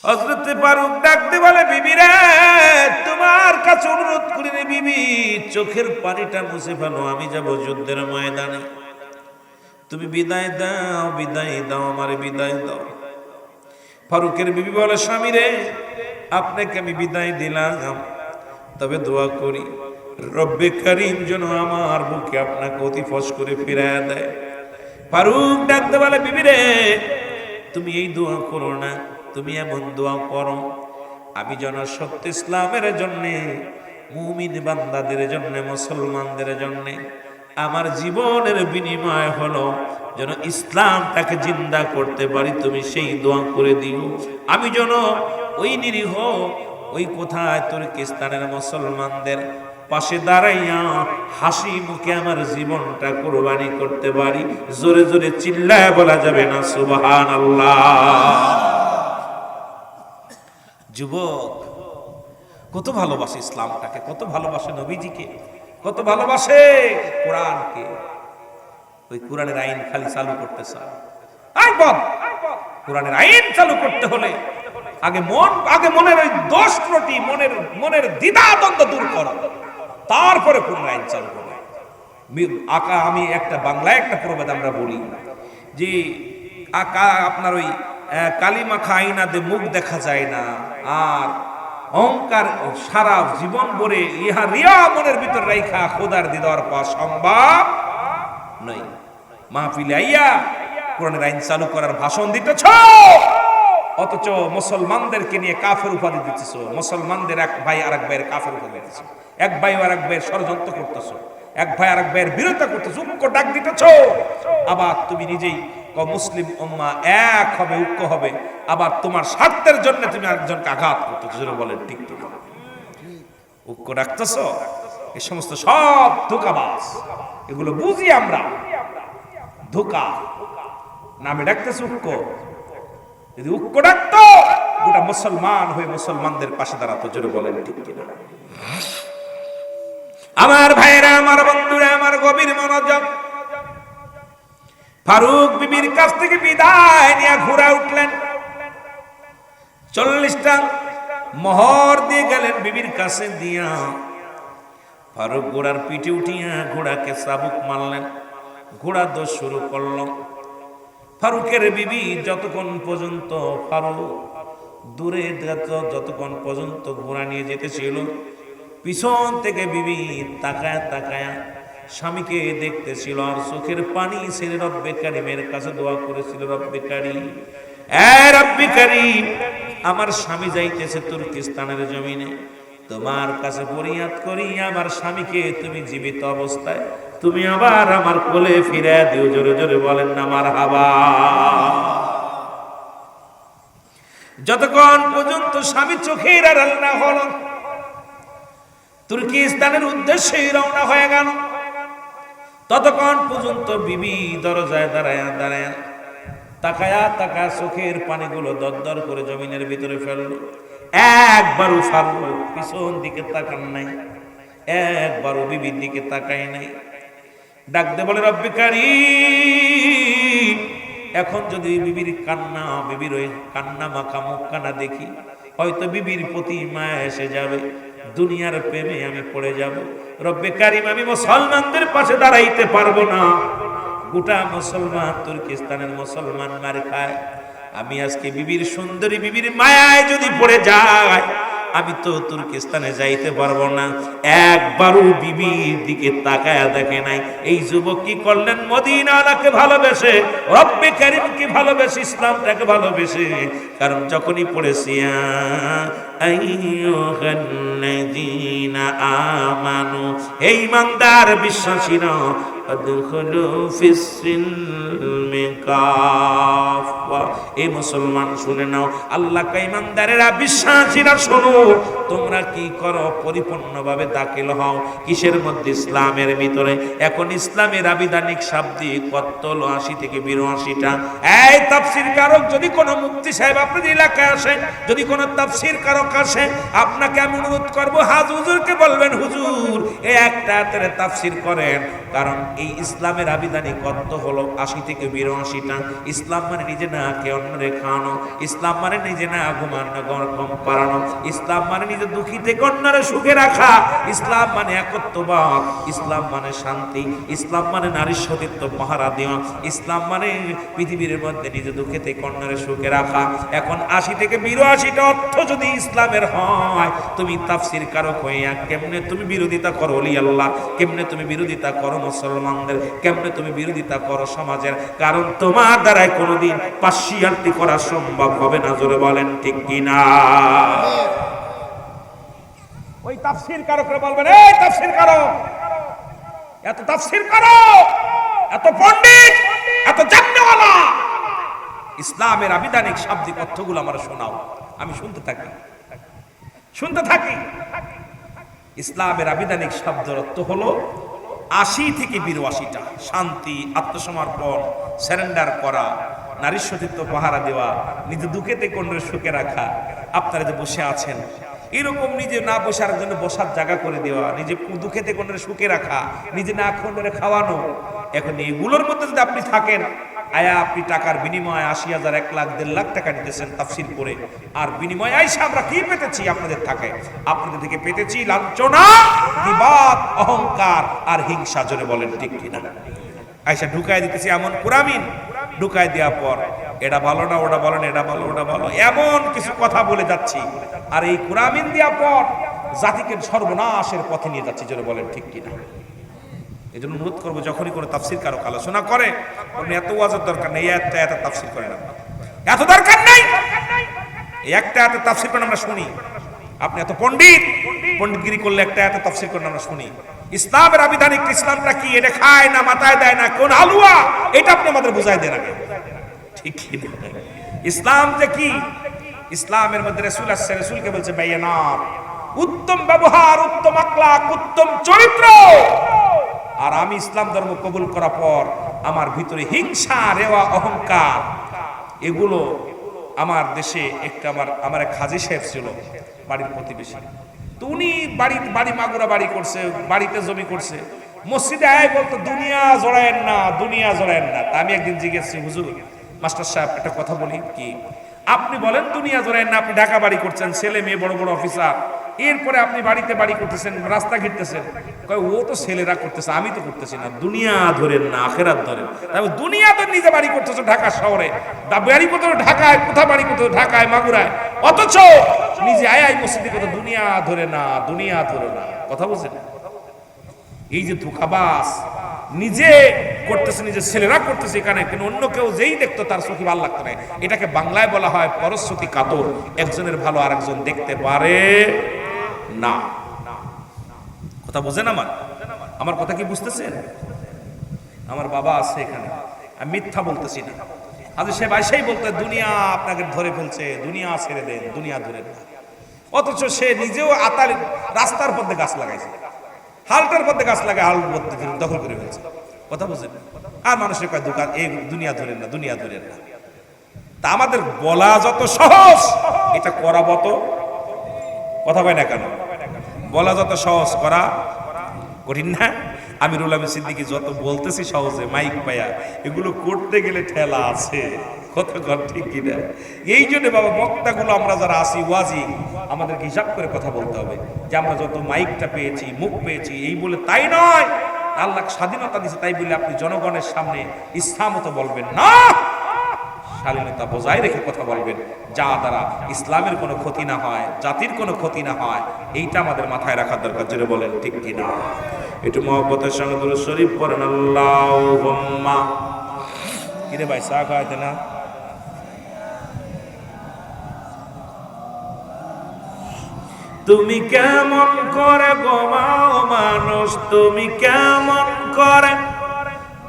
হযরতে ফারুক ডাকতে বলে, বিবি রে, তোমার কাছে অনুরোধ করি রে বিবি, চোখের পানিটা মুছে ফেলো, আমি যাব যুদ্ধের ময়দানে। তুমি বিদায় দাও, বিদায় দাও, আমারে বিদায় দাও। ফারুকের বিবি বলে, স্বামী রে, আপনাকে আমি বিদায় দিলাম, তবে দোয়া করি রব্বে কারীম যেন আমার বুকে আপনাকে অতি ফস করে ফিরায় দেয়। ফারুক ডাকতে বলে, বিবি রে, তুমি এই দোয়া করো না, তুমি এমন দোয়া করো, আমি যেন সত্য ইসলামের জন্যে, মুমিন বান্দাদের জন্য, মুসলমানদের জন্য আমার জীবনের বিনিময় হলো যেন ইসলামটাকে জিন্দা করতে পারি, তুমি সেই দোয়া করে দিও। আমি যেন ওই নিরীহ, ওই কোথায় তুর্কিস্তানের মুসলমানদের পাশে দাঁড়াইয়া হাসি মুখে আমার জীবনটা কুরবানি করতে পারি, জোরে জোরে চিল্লায় বলা যাবে না সুবহানাল্লাহ? যুবক কত ভালোবাসে ইসলামটাকে, কত ভালোবাসে নবীজিকে, কত ভালোবাসে কোরআনকে। ওই কোরআনের আইন খালি চালু করতে চায়। কোরআনের আইন চালু করতে হলে আগে মনের ওই দোষ ত্রুটি, মনের দ্বিধা দ্বন্দ্ব দূর করো, তারপরে কোরআনের আইন চালু করো। আমি একটা বাংলায় একটা প্রবাদ আমরা বলি যে আপনার ওই কালিমাখা আইনাতে মুখ দেখা যায় না, আর অহংকার সারা জীবন ভরে ইহা রিয়া মনের ভিতর রাইখা খোদার দিদার পাওয়া সম্ভব নয়। মাহফিলে আইয়া কোরআনের আইন চালু করার ভাষণ দিতেছ, অথচ মুসলমানদেরকে নিয়ে কাফের উপাধি দিতেছ, মুসলমানদের এক ভাই আর এক ভাইয়ের কাফের উপাধি দিতেছ, এক ভাই আর এক ভাইয়ের ষড়যন্ত্র করতেছ, এক ভাই আর এক ভাইয়ের বিরোধিতা করতেছ, ঐক্য ডাক দিতেছ। আবার তুমি নিজেই মুসলিম উম্মাহ এক হবে, ঐক্য হবে, আবার তোমার স্বার্থের জন্য তুমি আরেকজনকে আঘাত করতেছ। বলেন ঠিক ঠিক? ঐক্য ডাকতেছ, এই সমস্ত সব ধোঁকাবাজ, এগুলো বুঝি আমরা। ধোঁকা নামে ডাকতেছে ঐক্য। যদি ঐক্য ডাকতো, গোটা মুসলমান হয়ে মুসলমানদের পাশে দাঁড়াতো। জোরে বলেন ঠিক কিনা? আমার ভাইরা, আমার বন্ধুরা, আমার গভীর মনোযোগ। ফারুক বিবির কাছ থেকে বিদায় নিয়ে ঘোড়া উঠলেন, 40টা মোহর দিয়ে গেলেন বিবির কাছে দিয়া। ফারুক ঘোড়ার পিঠে উঠিয়া ঘোড়াকে চাবুক মারলেন, ঘোড়া দৌড় শুরু করল। ফারুকের বিবি যতক্ষণ পর্যন্ত ফারুক দূরে যতক্ষণ পর্যন্ত ঘোড়া নিয়ে যেতেছিল, পিছন থেকে বিবি তাকায়া তাকায়া স্বামীকে দেখতেছিল, আর চোখের পানি ছেড়ে রব্বে কারিমের কাছে দোয়া করেছিল, রব্বে কারিম, রব্বে কারিম, আমার স্বামী যাইতেছে তুর্কিস্তানের জমিনে, তোমার কাছে ফরিয়াদ করি, আমার স্বামীকে তুমি জীবিত অবস্থায় তুমি আবার আমার কোলে ফিরে দিও। জোরে জোরে বলেন না মারহাবা। যতক্ষণ পর্যন্ত স্বামী চোখের আড়াল না হলো, তুর্কিস্তানের উদ্দেশ্যে রওনা হয়ে গেল, ততক্ষণ পর্যন্ত বিবি দরজায় দাঁড়ায়া দাঁড়ায়া তাকায়া তাকায়া চোখের পানিগুলো দরদর করে জমিনের ভিতরে ফেললো। একবারও ফারুক পিছন দিকে তাকান নাই, একবারও বিবির দিকে তাকাই নাই। ডাকতে বলে, রব্বে কারীম, এখন যদি বিবির কান্না, বিবির ওই কান্না মাখা মুখখানা দেখি, হয়তো বিবির প্রতি মায়া এসে যাবে, দুনিয়ার প্রেমে আমি পড়ে যাব। রব্বে কারীম, আমি মুসলমানদের পাশে দাঁড়াইতে পারবো না। গোটা মুসলমান তুর্কিস্তানের মুসলমান মার খায়, আমি আজকে বিবির সুন্দরী বিবির মায়ায় যদি পড়ে যায়, আমি তো তুর্কিস্তানে যাইতে পারবো না। একবারও বিবির দিকে তাকায়া দেখে নাই। এই যুবক কি করলেন? মদিনাকে ভালোবেসে, রব্বে কারীমকে ভালোবেসে, ইসলামটাকে ভালোবেসে, কারণ যখনই পড়েছি আইয়ুহাল্লাযীনা আমানু, হে ঈমানদার বিশ্বাসীরা, আদখুলু ফিস-সিলমি কাফা, এই মুসলমান শুনে নাও, আল্লাহ কা ঈমানদারেরা, বিশ্বাসীরা শোনো, তোমরা কি করো? পরিপূর্ণভাবে দাখিল হও। কিসের মধ্যে? ইসলামের ভিতরে। এখন ইসলামের আবিধানিক শাব্দিক কত 80 থেকে 82টা। এই তাফসীর কারক যদি কোনো মুফতি সাহেব আপনাদের এলাকায় আসেন, যদি কোনো তাফসীর কারক আসে, আপনাকে আমি অনুরোধ করব, হুজুরকে বলবেন, হুজুর এই একটা আয়াতের তাফসীর করেন, কারণ এই ইসলামের আবিধানিক অর্থ হলো 80 থেকে 82টা। ইসলাম মানে নিজে না খেয়ে অন্যরে খাওয়ানো, ইসলাম মানে নিজে না ঘুমানো গরম পাড়ানো, ইসলাম মানে নিজে দুঃখী থেকে অন্যরে সুখে রাখা, ইসলাম মানে একত্ববাদ, ইসলাম মানে শান্তি, ইসলাম মানে নারীর সতীত্ব পাহারা দেওয়া, ইসলাম মানে পৃথিবীর মধ্যে নিজে দুঃখে থেকে অন্যরে সুখে রাখা। এখন 80 থেকে 82টা অর্থ যদি ইসলামের হয়, তুমি তাফসীর কারক হইয়া কেমনে তুমি বিরোধিতা করো ওলি আল্লাহ, কেমনে তুমি বিরোধিতা করো মুসলমানদের, কেমনে তুমি বিরোধিতা করো সমাজের, কারণ তোমার দ্বারাই কোনোদিন পার্সিয়ালিটি করা সম্ভব হবে না। জোরে বলেন ঠিক কিনা? ওই তাফসীর কারকরা বলবেন, এই তাফসীর কারক, এত তাফসীর কারক, এত পণ্ডিত, এত জাননেওয়ালা, ইসলামের আবিধানিক শাব্দিক অর্থগুলো আমার শোনাও। আমি শুনতে থাকি, শুনতে থাকি। ইসলামের আবিধানিক শব্দের অর্থ হলো ৮০ থেকে ৮২টা। শান্তি, আত্মসমর্পণ, সারেন্ডার করা, নারীর সতীত্ব পাহারা দেওয়া, নিজে দুঃখেতে কোণরে সুখে রাখা। আপনারা যে বসে আছেন এরকম নিজে না বসার জন্য বসার জায়গা করে দেওয়া, নিজে দুঃখেতে কোণরে সুখে রাখা, নিজে না কোণরে খাওয়ানো। এখন এগুলোর মধ্যে যদি আপনি থাকেন, আয়া আপনি টাকার বিনিময়ে ৮০,০০০, ১ লাখ, ১.৫ লাখ টাকা নিতেছেন তাফসীর করে, আর বিনিময়ে আইসা আমরা কি পেতেছি? আপনাদের থাকে আপনাদের থেকে পেতেছি লাঞ্ছনা, গীবত, অহংকার আর হিংসা। জোরে বলেন ঠিক কিনা? আইসা ঢুকায় দিতেছি এমন কুরামিন, ঢুকায় দেওয়ার পর এটা ভালো না, ওটা ভালো না, এটা ভালো, ওটা ভালো, এমন কিছু কথা বলে যাচ্ছি। আর এই কুরামিন দেওয়ার পর জাতিকে সর্বনাশের পথে নিয়ে যাচ্ছি। জোরে বলেন ঠিক কিনা? এই জন্য অনুরোধ করবো, যখনই কোনো তাফসীর কারো আলোচনা করে, আপনি এত ওয়াজের দরকার নেই, এত তাফসীর করেন, এত দরকার নেই। এই একটা এত তাফসীর করেন আমরা শুনি। আপনি এত পণ্ডিতগিরি করলে একটা এত তাফসীর করেন আমরা শুনি। ইসলামের আবিধানিক ইসলামটা কি? এটা খায় না, মাথায় দেয় না, কোন হালুয়া, এটা আপনি আমাদের বুঝাই দেন আগে, ঠিক কি? ইসলাম যে কি? ইসলামের মধ্যে রাসূল আছে, রাসূলকে বলছে বাইয়ানাত, উত্তম ব্যবহার, উত্তম আখলাক, উত্তম চরিত্র। আর আমি ইসলাম ধর্ম কবুল করার পর আমার ভিতরে হিংসা, রেওয়া, অহংকার, এগুলো আমার দেশে একটা আমার এক হাজী সাহেব ছিল, বাড়ির প্রতিবেশী। তো উনি বাড়ি মাগুরা বাড়ি করছে, বাড়িতে জমি করছে। মসজিদে আয় বলতো দুনিয়া জড়ায়েন না, দুনিয়া জড়ায়েন না। তা আমি একদিন জিজ্ঞেস, হুজুর মাস্টার সাহেব একটা কথা বলি কি, আপনি বলেন দুনিয়া জড়ায়েন না, আপনি ঢাকা বাড়ি করছেন, ছেলে মেয়ে বড় বড় অফিসার, এরপরে আপনি বাড়িতে বাড়ি করতেছেন, রাস্তা ঘিরতেছেন। কয় ও তো ছেলেরা করতেছে, আমি তো করতেছি না। দুনিয়া ধরেন না, আখেরাত ধরেন। তারপর দুনিয়া তো নিজে বাড়ি করতেছো ঢাকা শহরে, বাড়ি করতে ঢাকায়, কোথা বাড়ি করতে ঢাকায়, মাগুরায়, অথচ নিজে আয় মসজিদে কত দুনিয়া ধরে না, দুনিয়া ধরে না। কথা বুঝছেন? এই যে ধোঁকাবাজ, নিজে করতেছে, নিজের ছেলেরা করতেছে এখানে, কিন্তু অন্য কেউ যেই দেখতো তার চোখে ভালো লাগতো না। এটাকে বাংলায় বলা হয় পরশ্রুতি কাতর। একজনের ভালো আরেকজন দেখতে পারে না। কথা বোঝেন? আমার কথা কি বুঝতেছেন? আমার বাবা আছে এখানে, আমি মিথ্যা বলতেছি না। হাজী সাহেব আইসাই বলতে, দুনিয়া আপনাকে ধরে ফেলছে, দুনিয়া ছেড়ে দেন, দুনিয়া ধরে না। অথচ সে নিজেও আতাল রাস্তার মধ্যে গাছ লাগাইছে, হালটার মধ্যে গাছ লাগায় হাল দখল করে ফেলছে। কথা বুঝেন? আর মানুষের কয় দোকান, এই দুনিয়া ধরেন না, দুনিয়া ধরেন না। তা আমাদের বলা যত সহজ, এটা করা কত, কথা কয় না কেন? বলা যত সহজ, করা কঠিন না? আমিরুল আমিন সিদ্দিকী যত বলতেছি সহজে মাইক পায়া, এগুলো করতে গেলে ঠেলা আছে। কথা ঠিক কিনা? এই জন্য বাবা বক্তাগুলো আমরা যারা আসি ওয়াজি, আমাদেরকে হিসাব করে কথা বলতে হবে যে আমরা যত মাইকটা পেয়েছি, মুখ পেয়েছি, এই বলে তাই নয়। আল্লাহ স্বাধীনতা দিয়েছে তাই বলে আপনি জনগণের সামনে ইসলাম তো বলবেন না। শালীনতা বজায় রেখে কথা বলবেন, যা দ্বারা ইসলামের কোনো ক্ষতি না হয়, জাতির কোনো ক্ষতি না হয়। এইটা আমাদের মাথায় রাখার দরকার। জোরে বলেন ঠিক কিনা? একটু মহব্বতের সঙ্গে দুরূদ শরীফ পড়েন। আল্লাহুম্মা। কিরে ভাই চা খাওয়াইতে না? তুমি কেমন করে ঘুমাও মানুষ, তুমি কেমন করে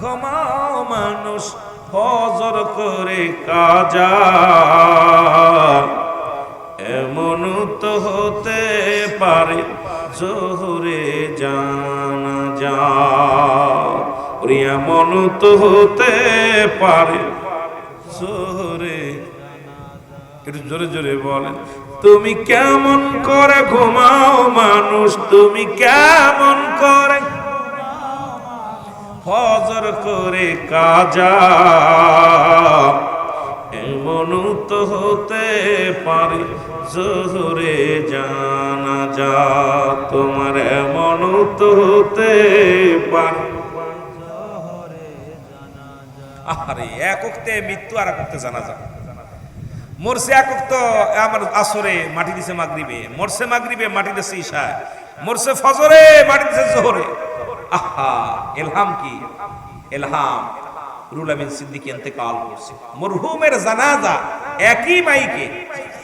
ঘুমাও মানুষ, ফজর করে কাজা, এমন তো হতে পারে জোহরে জানাজা, এমন তো হতে পারে জোহরে। একটু জোরে জোরে বলেন, তুমি কেমন করে ঘুমাও মানুষ, তুমি কেমন করে ফজর করে কাজা, এমন তো হতে পারে জোহরে জানাজা, তোমার এমন তো হতে পারে। আরে এক ওক্তে মৃত্যু, আর এক ওক্তে জানাজা। মরছে এক ওক্ত আমার আসরে, মাটি দিছে মাগরিবে, মরছে মাগরিবে, মাটি দিছে ইশায়, মরছে ফজরে, মাটি দিছে জোহরে। আহা, এলহাম কি এলহাম! রুল আমিন সিদ্দিকী ইন্তেকাল করছে, মরহুমের জানাজা একই মাইকে,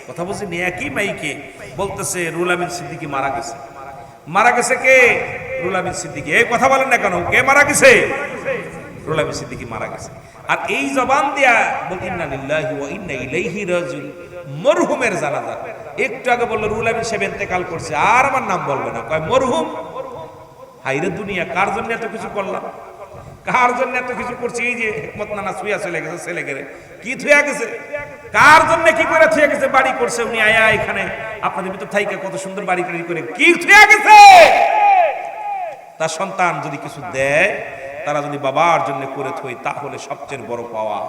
কথা বলছেন, একই মাইকে বলতেছে রুল আমিন সিদ্দিকী মারা গেছে। মারা গেছে কে? রুল আমিন সিদ্দিকী। এই কথা বলেন না কেন? কে মারা গেছে? রুল আমিন সিদ্দিকী মারা গেছে। আর এই জবান দিয়া বল ইন্না লিল্লাহি ওয়া ইন্না ইলাইহি রাজিউন, মরহুমের জানাজা। একটু আগে বললো রুহুল আমিন সাহেব ইন্তেকাল করছে, আর আমার নাম বলবে না, কয় মরহুম। হাইরে দুনিয়া, কার জন্য এত কিছু করলাম, কার জন্য এত কিছু করছি? এই যে হিকমত নানা শুয়া চলে গেছে, ছেলে গেলে কি থুয়া গেছে, কার জন্য কি করে থুয়া গেছে? বাড়ি করছে উনি, আয়া এখানে আপনাদের ভিতর থাইকা কত সুন্দর বাড়ি টাড়ি করে কি থুয়া গেছে। তার সন্তান যদি কিছু দেয়, তারা যদি বাবার জন্য করে থই, তাহলে সবচেয়ে বড় পাওয়া।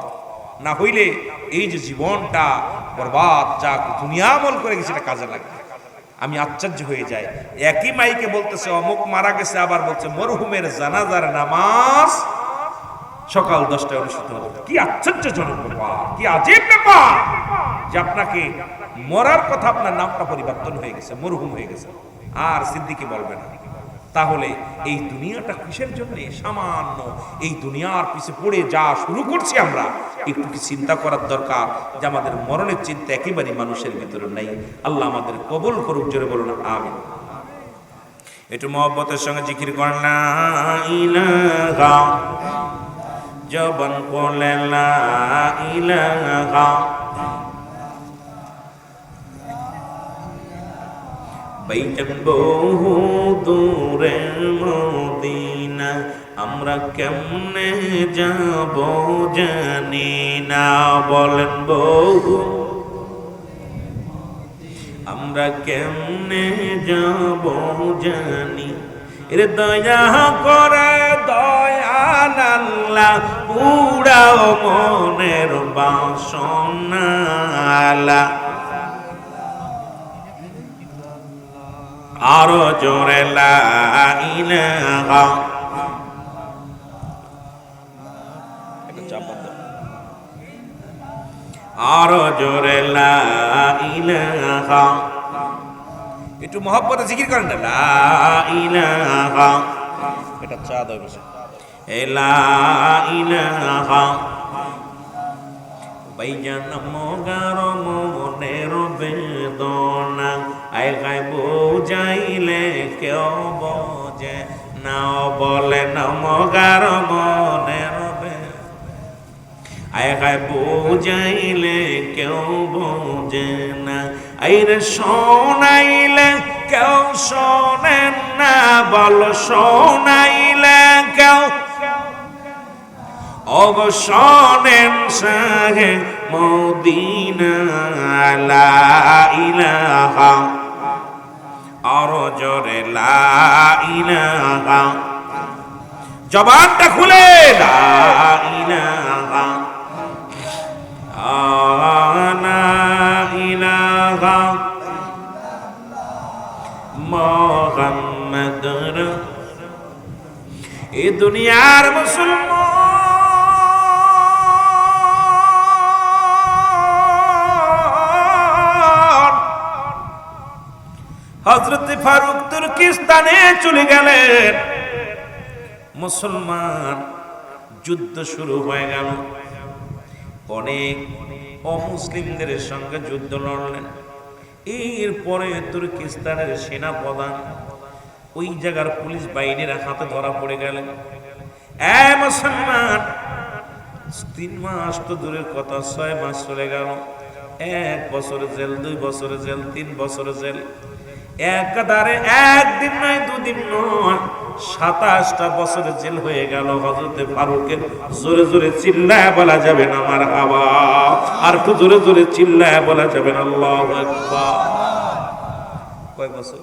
না হইলে এই যে জীবনটা বরবাদ, যা দুনিয়া আমল করে গেছে এটা কাজে লাগে। আমি আশ্চর্য হয়ে যাই, একই মাইকে বলতেছে অমুক মারা গেছে, আবার বলছে মরহুমের জানাজার নামাজ সকাল 10টায় অনুষ্ঠিত হবে। কি আশ্চর্যজনক ব্যাপার, কি আজীব ব্যাপার যে আপনাকে মরার কথা, আপনার নামটা পরিবর্তন হয়ে গেছে, মরহুম হয়ে গেছে, আর সিদ্দিকি বলবে না। তাহলে এই দুনিয়াটা কিসের জন্য? সামান্য এই দুনিয়ার পিছে পড়ে যা শুরু করছি আমরা, একটু কি চিন্তা করার দরকার যে আমাদের মরণের চিন্তা একেবারেই মানুষের ভিতরে নাই। আল্লাহ আমাদের কবুল করুক, জোরে বলুন আমিন। একটু মহব্বতের সঙ্গে জিকির করেন লা ইলাহা, জবান বলে লা ইলাহা। বাইজান বহু দূরের মদিনা, আমরা কেমনে যাব জানি না। বলেন বহু, আমরা কেমনে যাব জানি। এর দয়া করে দয়াল আল্লাহ, পুরাও মনের বাসনা। আরো জোরে লা ইলাহা। আরো জোরে লা ইলাহা। একটু মহব্বতে জিকির করেন না, লা ইলাহা। এটা চা দাও বসে, লা ইলাহা। বাইজান মগার মনের বেদনা, আই গাই বুঝাইলে কেউ বোঝে না। বলে না মগার মনের বেদনা, আই গাই বুঝাইলে কেউ বোঝে না। আইরে শোনাইলে কেউ শোনেন না, বল শোনাইলে কেউ অবসনেন সাহে মদিনা। লা ইলাহা, আরো জোরে লা ইলাহা। জবানটা খুলে লা ইলাহা, লা ইলাহা মুহাম্মাদুর। এই দুনিয়ার মুসলমান হযরত ফারুক তুর্কিস্তানে চলে গেলেন। মুসলমান যুদ্ধ শুরু হয়ে গেল, অনেক অমুসলিমদের সঙ্গে যুদ্ধ লড়লেন। এরপরে তুর্কিস্তানের সেনাপ্রধান ওই জায়গার পুলিশ বাহিনীর হাতে ধরা পড়ে গেলেন। মুসলমান 3 মাস তো দূরের কথা, 6 মাস চলে গেল। 1 বছর জেল, 2 বছর জেল, 3 বছর জেল। একবারে একদিন নয়, 2 দিন নয়, 27টা বছর জেল হয়ে গেল হযরতে ফারুকের। জোরে জোরে চিল্লায় বলা যাবে না মারহাবা, আর একটু জোরে জোরে চিল্লায় বলা যাবে না আল্লাহু আকবার। কয় বছর?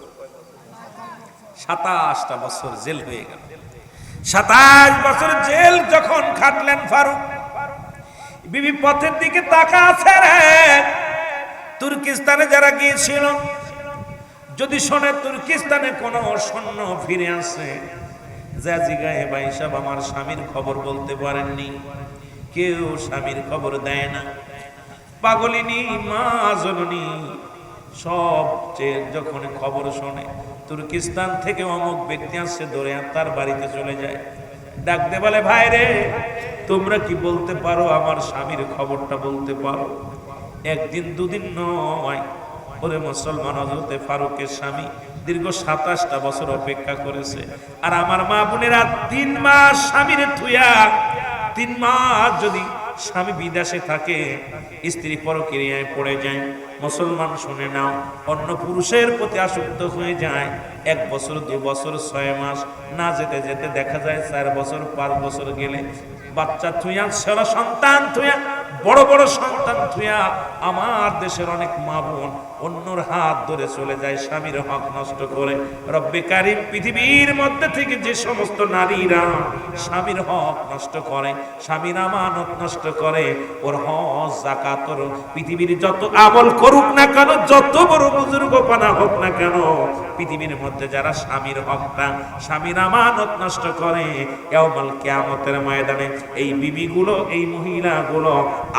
27টা বছর জেল হয়ে গেল। 27 বছর জেল যখন খাটলেন ফারুক, বিবি পথের দিকে তাকাচ্ছে রে। তুর্কিস্তানে যারা গিয়েছিল, যদি শোনে তুর্কিস্তানে কোনো সৈন্য ফিরে আসে, যা জিগায় ভাই সাহেব আমার স্বামীর খবর বলতে পারেননি। কেউ স্বামীর খবর দেয় না। পাগলিনী মা জননী সবচেয়ে যখন খবর শোনে তুর্কিস্তান থেকে অমুক ব্যক্তি আসছে, ধরে তার বাড়িতে চলে যায়। ডাকতে বলে, ভাই রে, তোমরা কি বলতে পারো আমার স্বামীর খবরটা বলতে পারো? 1 দিন 2 দিন নয়, ওরে মুসলমান, হযরতে ফারুকের স্বামী দীর্ঘ 27টা বছর অপেক্ষা করেছে। আর আমার মা বোনেরা 3 মাস স্বামীর থুয়া, 3 মাস যদি স্বামী বিদেশে থাকে, স্ত্রী পরকীয়ায় পড়ে যায়, মুসলমান শুনে নাও, অন্য পুরুষের প্রতি আসক্ত হয়ে যায়, 1 বছর 2 বছর 6 মাস না যেতে যেতে দেখা যায় 4 বছর 5 বছর গেলে বাচ্চা থুইয়া, ছেলে সন্তান থুইয়া, বড় বড় সন্তান থুইয়া আমার দেশের অনেক মা বোন অন্যর হাত ধরে চলে যায় স্বামীর হক নষ্ট করে। রব্বে কারীম পৃথিবীর মধ্যে থেকে যে সমস্ত নারীরা স্বামীর হক নষ্ট করে, স্বামীর আমানত নষ্ট করে, ওর হজ যাকাত ওর পৃথিবীর যত আমল করুক না কেন, যত বড় বুজুর্গপনা হোক না কেন, পৃথিবীর মধ্যে যারা স্বামীর হকটা, স্বামীর আমানত নষ্ট করে, ইয়াউমাল কিয়ামতের ময়দানে এই বিবিগুলো, এই মহিলাগুলো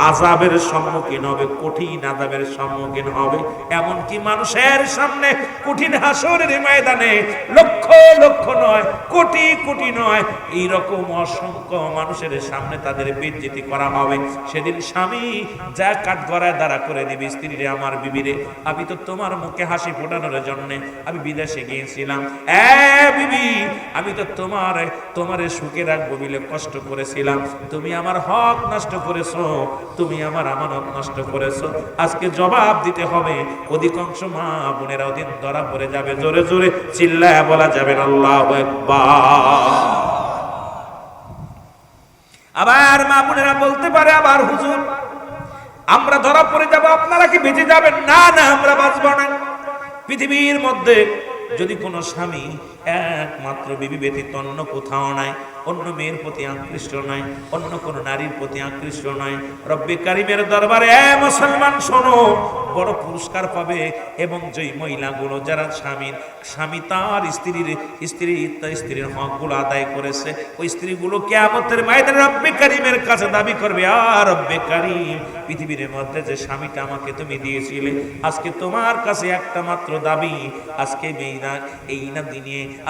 আযাবের সম্মুখীন হবে, কঠিন আযাবের সম্মুখীন হবে। এমনকি মানুষের সামনে কঠিন হাসরের ময়দানে লক্ষ লক্ষ নয়, কোটি কোটি নয়, এইরকম অসংখ্য মানুষের সামনে তাদের বেইজ্জতি করা হবে। সেদিন স্বামী যা কাঠগড়ায় দাঁড়া করে দিবে, স্ত্রীরে, আমার বিবিরে, আমি তো তোমার মুখে হাসি ফোটানোর জন্য আমি বিদেশে গিয়েছিলাম, বিবি আমি তো তোমারে সুখে রাখবো বলে কষ্ট করেছিলাম, তুমি আমার হক নষ্ট করেছো, তুমি আমার আমানত নষ্ট করেছো, আজকে জবাব দিতে হবে। অধিকাংশ মা বোনেরা ওদিন ধরা পড়ে যাবে। জোরে জোরে চিল্লায়া বলা যাবে না আল্লাহু আকবার। আবার মা বোনেরা বলতে পারে, আবার হুজুর আমরা ধরা পড়ে যাব, আপনারা কি বেঁচে যাবেন? না না, আমরা বাঁচব না। পৃথিবীর মধ্যে যদি কোনো স্বামী একমাত্র বিবি ব্যতীত অন্য কোথাও নাই, অন্য মেয়ের প্রতি আকৃষ্ট নাই, অন্য কোনো নারীর প্রতি আকৃষ্ট নাই, রব্বে কারীমের দরবারে মুসলমান শোনো, বড় পুরস্কার পাবে। এবং যেই মহিলাগুলো যারা স্বামী তার স্ত্রীর হকগুলো আদায় করেছে, ওই স্ত্রীগুলো কিয়ামতের ময়দানে রব্বে কারীমের কাছে দাবি করবে, আর রব্বে কারীম পৃথিবীর মধ্যে যে স্বামীটা আমাকে তুমি দিয়েছিলে, আজকে তোমার কাছে একটা মাত্র দাবি, আজকে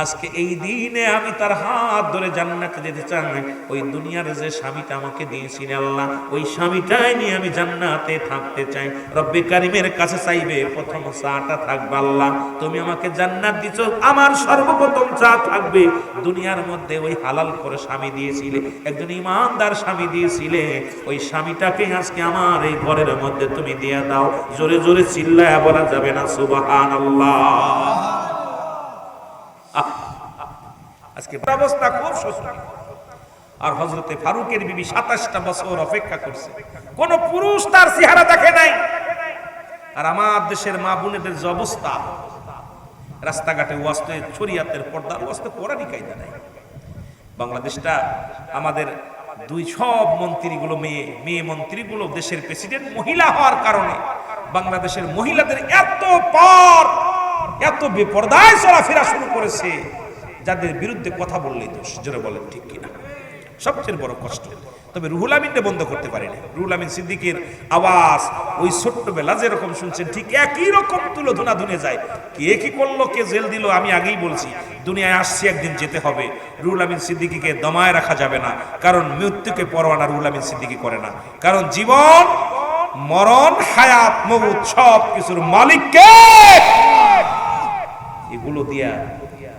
আজকে এই দিনে আমি তার হাত ধরে জান্নাতে যেতে চাই। ওই দুনিয়ার যে স্বামীটা আমাকে দিয়েছিলে আল্লাহ, ওই স্বামীটাই নিয়ে আমি জান্নাতে থাকতে চাই। রব্বে কারীমের কাছে চাইবে, প্রথম চাটা থাকবে, আল্লাহ তুমি আমাকে জান্নাত দিছো, আমার সর্বপ্রথম চা থাকবে দুনিয়ার মধ্যে ওই হালাল করে স্বামী দিয়েছিলে, একজন ইমানদার স্বামী দিয়েছিলে, ওই স্বামীটাকে আজকে আমার এই ঘরের মধ্যে তুমি দিয়ে দাও। জোরে জোরে চিল্লায়া বলা যাবে না সুবহানাল্লাহ। আজকে অবস্থা খুব শোচনীয়। আর হযরতে ফারুকের বিবি 27টা বছর অপেক্ষা করছে, কোন পুরুষ তার চেহারা দেখে নাই। আর আমার দেশের মা বোনেদের যে অবস্থা, রাস্তাঘাটে ওয়াজতে শরীয়তের পর্দার ওয়াজতে কোরআনি কায়দা নাই। বাংলাদেশটা আমাদের সব মন্ত্রীগুলো মেয়ে মন্ত্রীগুলো দেশের প্রেসিডেন্ট মহিলা হওয়ার কারণে বাংলাদেশের মহিলাদের এত বেপরদায় চলাফেরা শুরু করেছে, যাদের বিরুদ্ধে কথা বললেই দোষ। জোরে বলেন ঠিক কিনা? সবচেয়ে বড় কষ্ট। তবে রুহুল আমিনকে বন্ধ করতে পারেনি। রুহুল আমিন সিদ্দিকের আওয়াজ ওই ছোট্টবেলা যেরকম শুনছেন ঠিক একই রকম তুলোধুনা ধুনে যায়। কে কি করলো, কে জেল দিল, আমি আগেই বলছি দুনিয়ায় আসছি, একদিন যেতে হবে। রুহুল আমিন সিদ্দিকীকে দমায় রাখা যাবে না, কারণ মৃত্যুকে পরোয়া রুহুল আমিন সিদ্দিকী করে না। কারণ জীবন মরণ হায়াত মউত সব কিছুর মালিক কে? এগুলো দিয়া,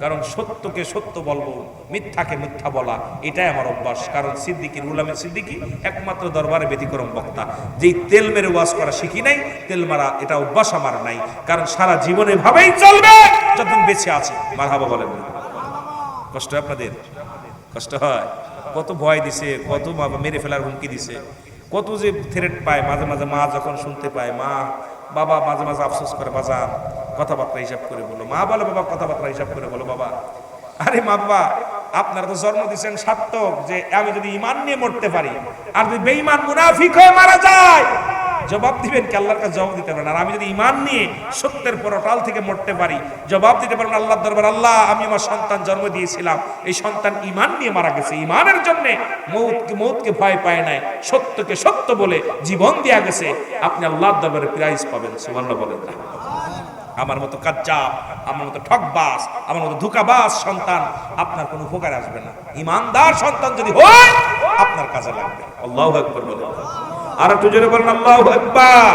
কারণ সত্যকে সত্য বলবো, মিথ্যাকে মিথ্যা বলা, এটাই আমার অভ্যাস। কারণ সিদ্দিকী, রুহুল আমিন সিদ্দিকী একমাত্র দরবারে ব্যতিক্রম বক্তা, যেই তেল মেরে ওয়াজ করা শিখি নাই, তেল মারা এটা অভ্যাস আমার নাই। কারণ সারা জীবনে ভাবেই চলবে যতদিন বেঁচে আছে। মারহাবা বলেন না? কষ্ট হয় আপনাদের? কষ্ট হয়? কত ভয় দিছে, কত মেরে ফেলার হুমকি দিছে, কত যে থ্রেট পায়। মাঝে মাঝে মা যখন শুনতে পায়, বাবা মাঝে মাঝে আফসোস করে, বাজান কথাবার্তা হিসাব করে বলো। মা বলে, বাবা কথাবার্তা হিসাব করে বলো। বাবা, আরে মা বাবা, আপনারা তো জন্ম দিচ্ছেন সার্থক, যে আমি যদি ঈমান নিয়ে মরতে পারি, আর যদি বেঈমান মুনাফিক হয়ে মারা যায়, জবাব দিবেন কি? আল্লাহর কাছে জবাব দিতে পারবেন। আর আমি যদি ঈমান নিয়ে সত্যের পরটাল থেকে মরতে পারি, জবাব দিতে পারবেন আল্লাহর দরবার, আল্লাহ আমি আমার সন্তান জন্ম দিয়েছিলাম, এই সন্তান ঈমান নিয়ে মারা গেছে, ঈমানের জন্য মৌতকে ভয় পায় নাই, সত্যকে সত্য বলে জীবন দেয়া গেছে, আপনি আল্লাহর দরবারে প্রাইজ পাবেন। সুবহানাল্লাহ বলেন না? আমার মতো কাজ্জাব, আমার মতো ঠকবাজ, আমার মতো ধোঁকাবাজ সন্তান আপনার কোনো উপকার আসবে না। ইমানদার সন্তান যদি হয় আপনার কাজে লাগবে। আল্লাহু আকবার বলেন। আর একটু জোরে বলেন আল্লাহু আকবার।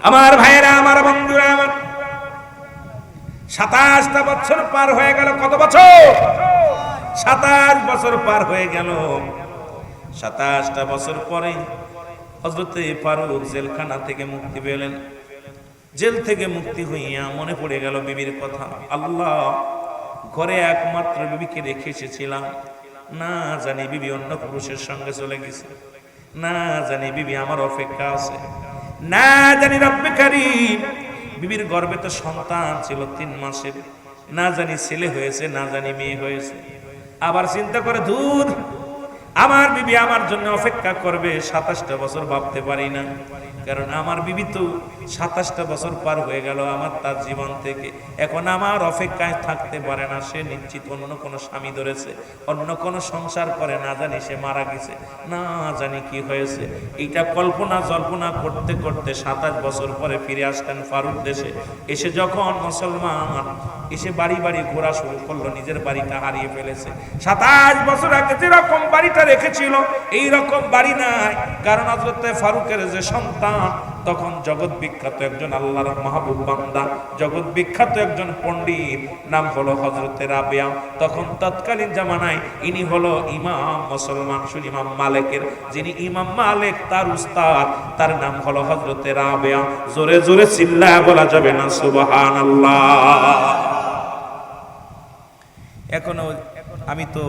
আমার ভাইয়েরা, আমার বন্ধুরা, আমার 27টা বছর পার হয়ে গেল। কত বছর? 27 বছর পার হয়ে গেল। 27টা বছর পরে হযরতে ফারুক জেলখানা থেকে মুক্তি পেলেন। জেল থেকে মুক্তি হইয়া মনে পড়ে গেল বিবির কথা। আল্লাহ, ঘরে একমাত্র বিবিকে রেখে এসেছিলাম, না জানি বিবি অন্য পুরুষের সঙ্গে চলে গেছে, না জানি বিবি আমার অপেক্ষা আছে, না জানি রব্বে কারীম বিবির গর্ভে তো সন্তান ছিল 3 মাসের, না জানি ছেলে হয়েছে না জানি মেয়ে হয়েছে। আবার চিন্তা করে দূর, আমার বিবি আমার জন্য অপেক্ষা করবে 27টা বছর ভাবতে পারি না, কারণ আমার বিবি তো 27টা বছর পার হয়ে গেল আমার তার জীবন থেকে, এখন আমার অপেক্ষায় থাকতে পারে না। সে নিশ্চিত অন্য কোনো স্বামী ধরেছে, অন্য কোনো সংসার করে, না জানি সে মারা গেছে, না জানি কি হয়েছে। এইটা কল্পনা জল্পনা করতে করতে 27 বছর পরে ফিরে আসতেন ফারুক দেশে। এসে যখন মুসলমান এসে বাড়ি বাড়ি ঘোরা শুরু করলো, নিজের বাড়িটা হারিয়ে ফেলেছে। 27 বছর আগে যেরকম বাড়িটা রেখেছিল এই রকম বাড়ি নাই, কারণ হযরত ফারুকের যে সন্তান তখন জগৎ বিখ্যাত একজন আল্লাহর মাহবুব বান্দা, জগৎ বিখ্যাত একজন পণ্ডিত, নাম হলো হযরতে রাবেয়া। তখন তৎকালীন জামানায় ইনি হলো ইমাম, মুসলমান শুনি ইমাম মালিকের, যিনি ইমাম মালিক তার উস্তাদ, তার নাম হলো হযরতে রাবেয়া। জোরে জোরে চিল্লায়া বলা যাবে না সুবহানাল্লাহ। এখনো আমি তো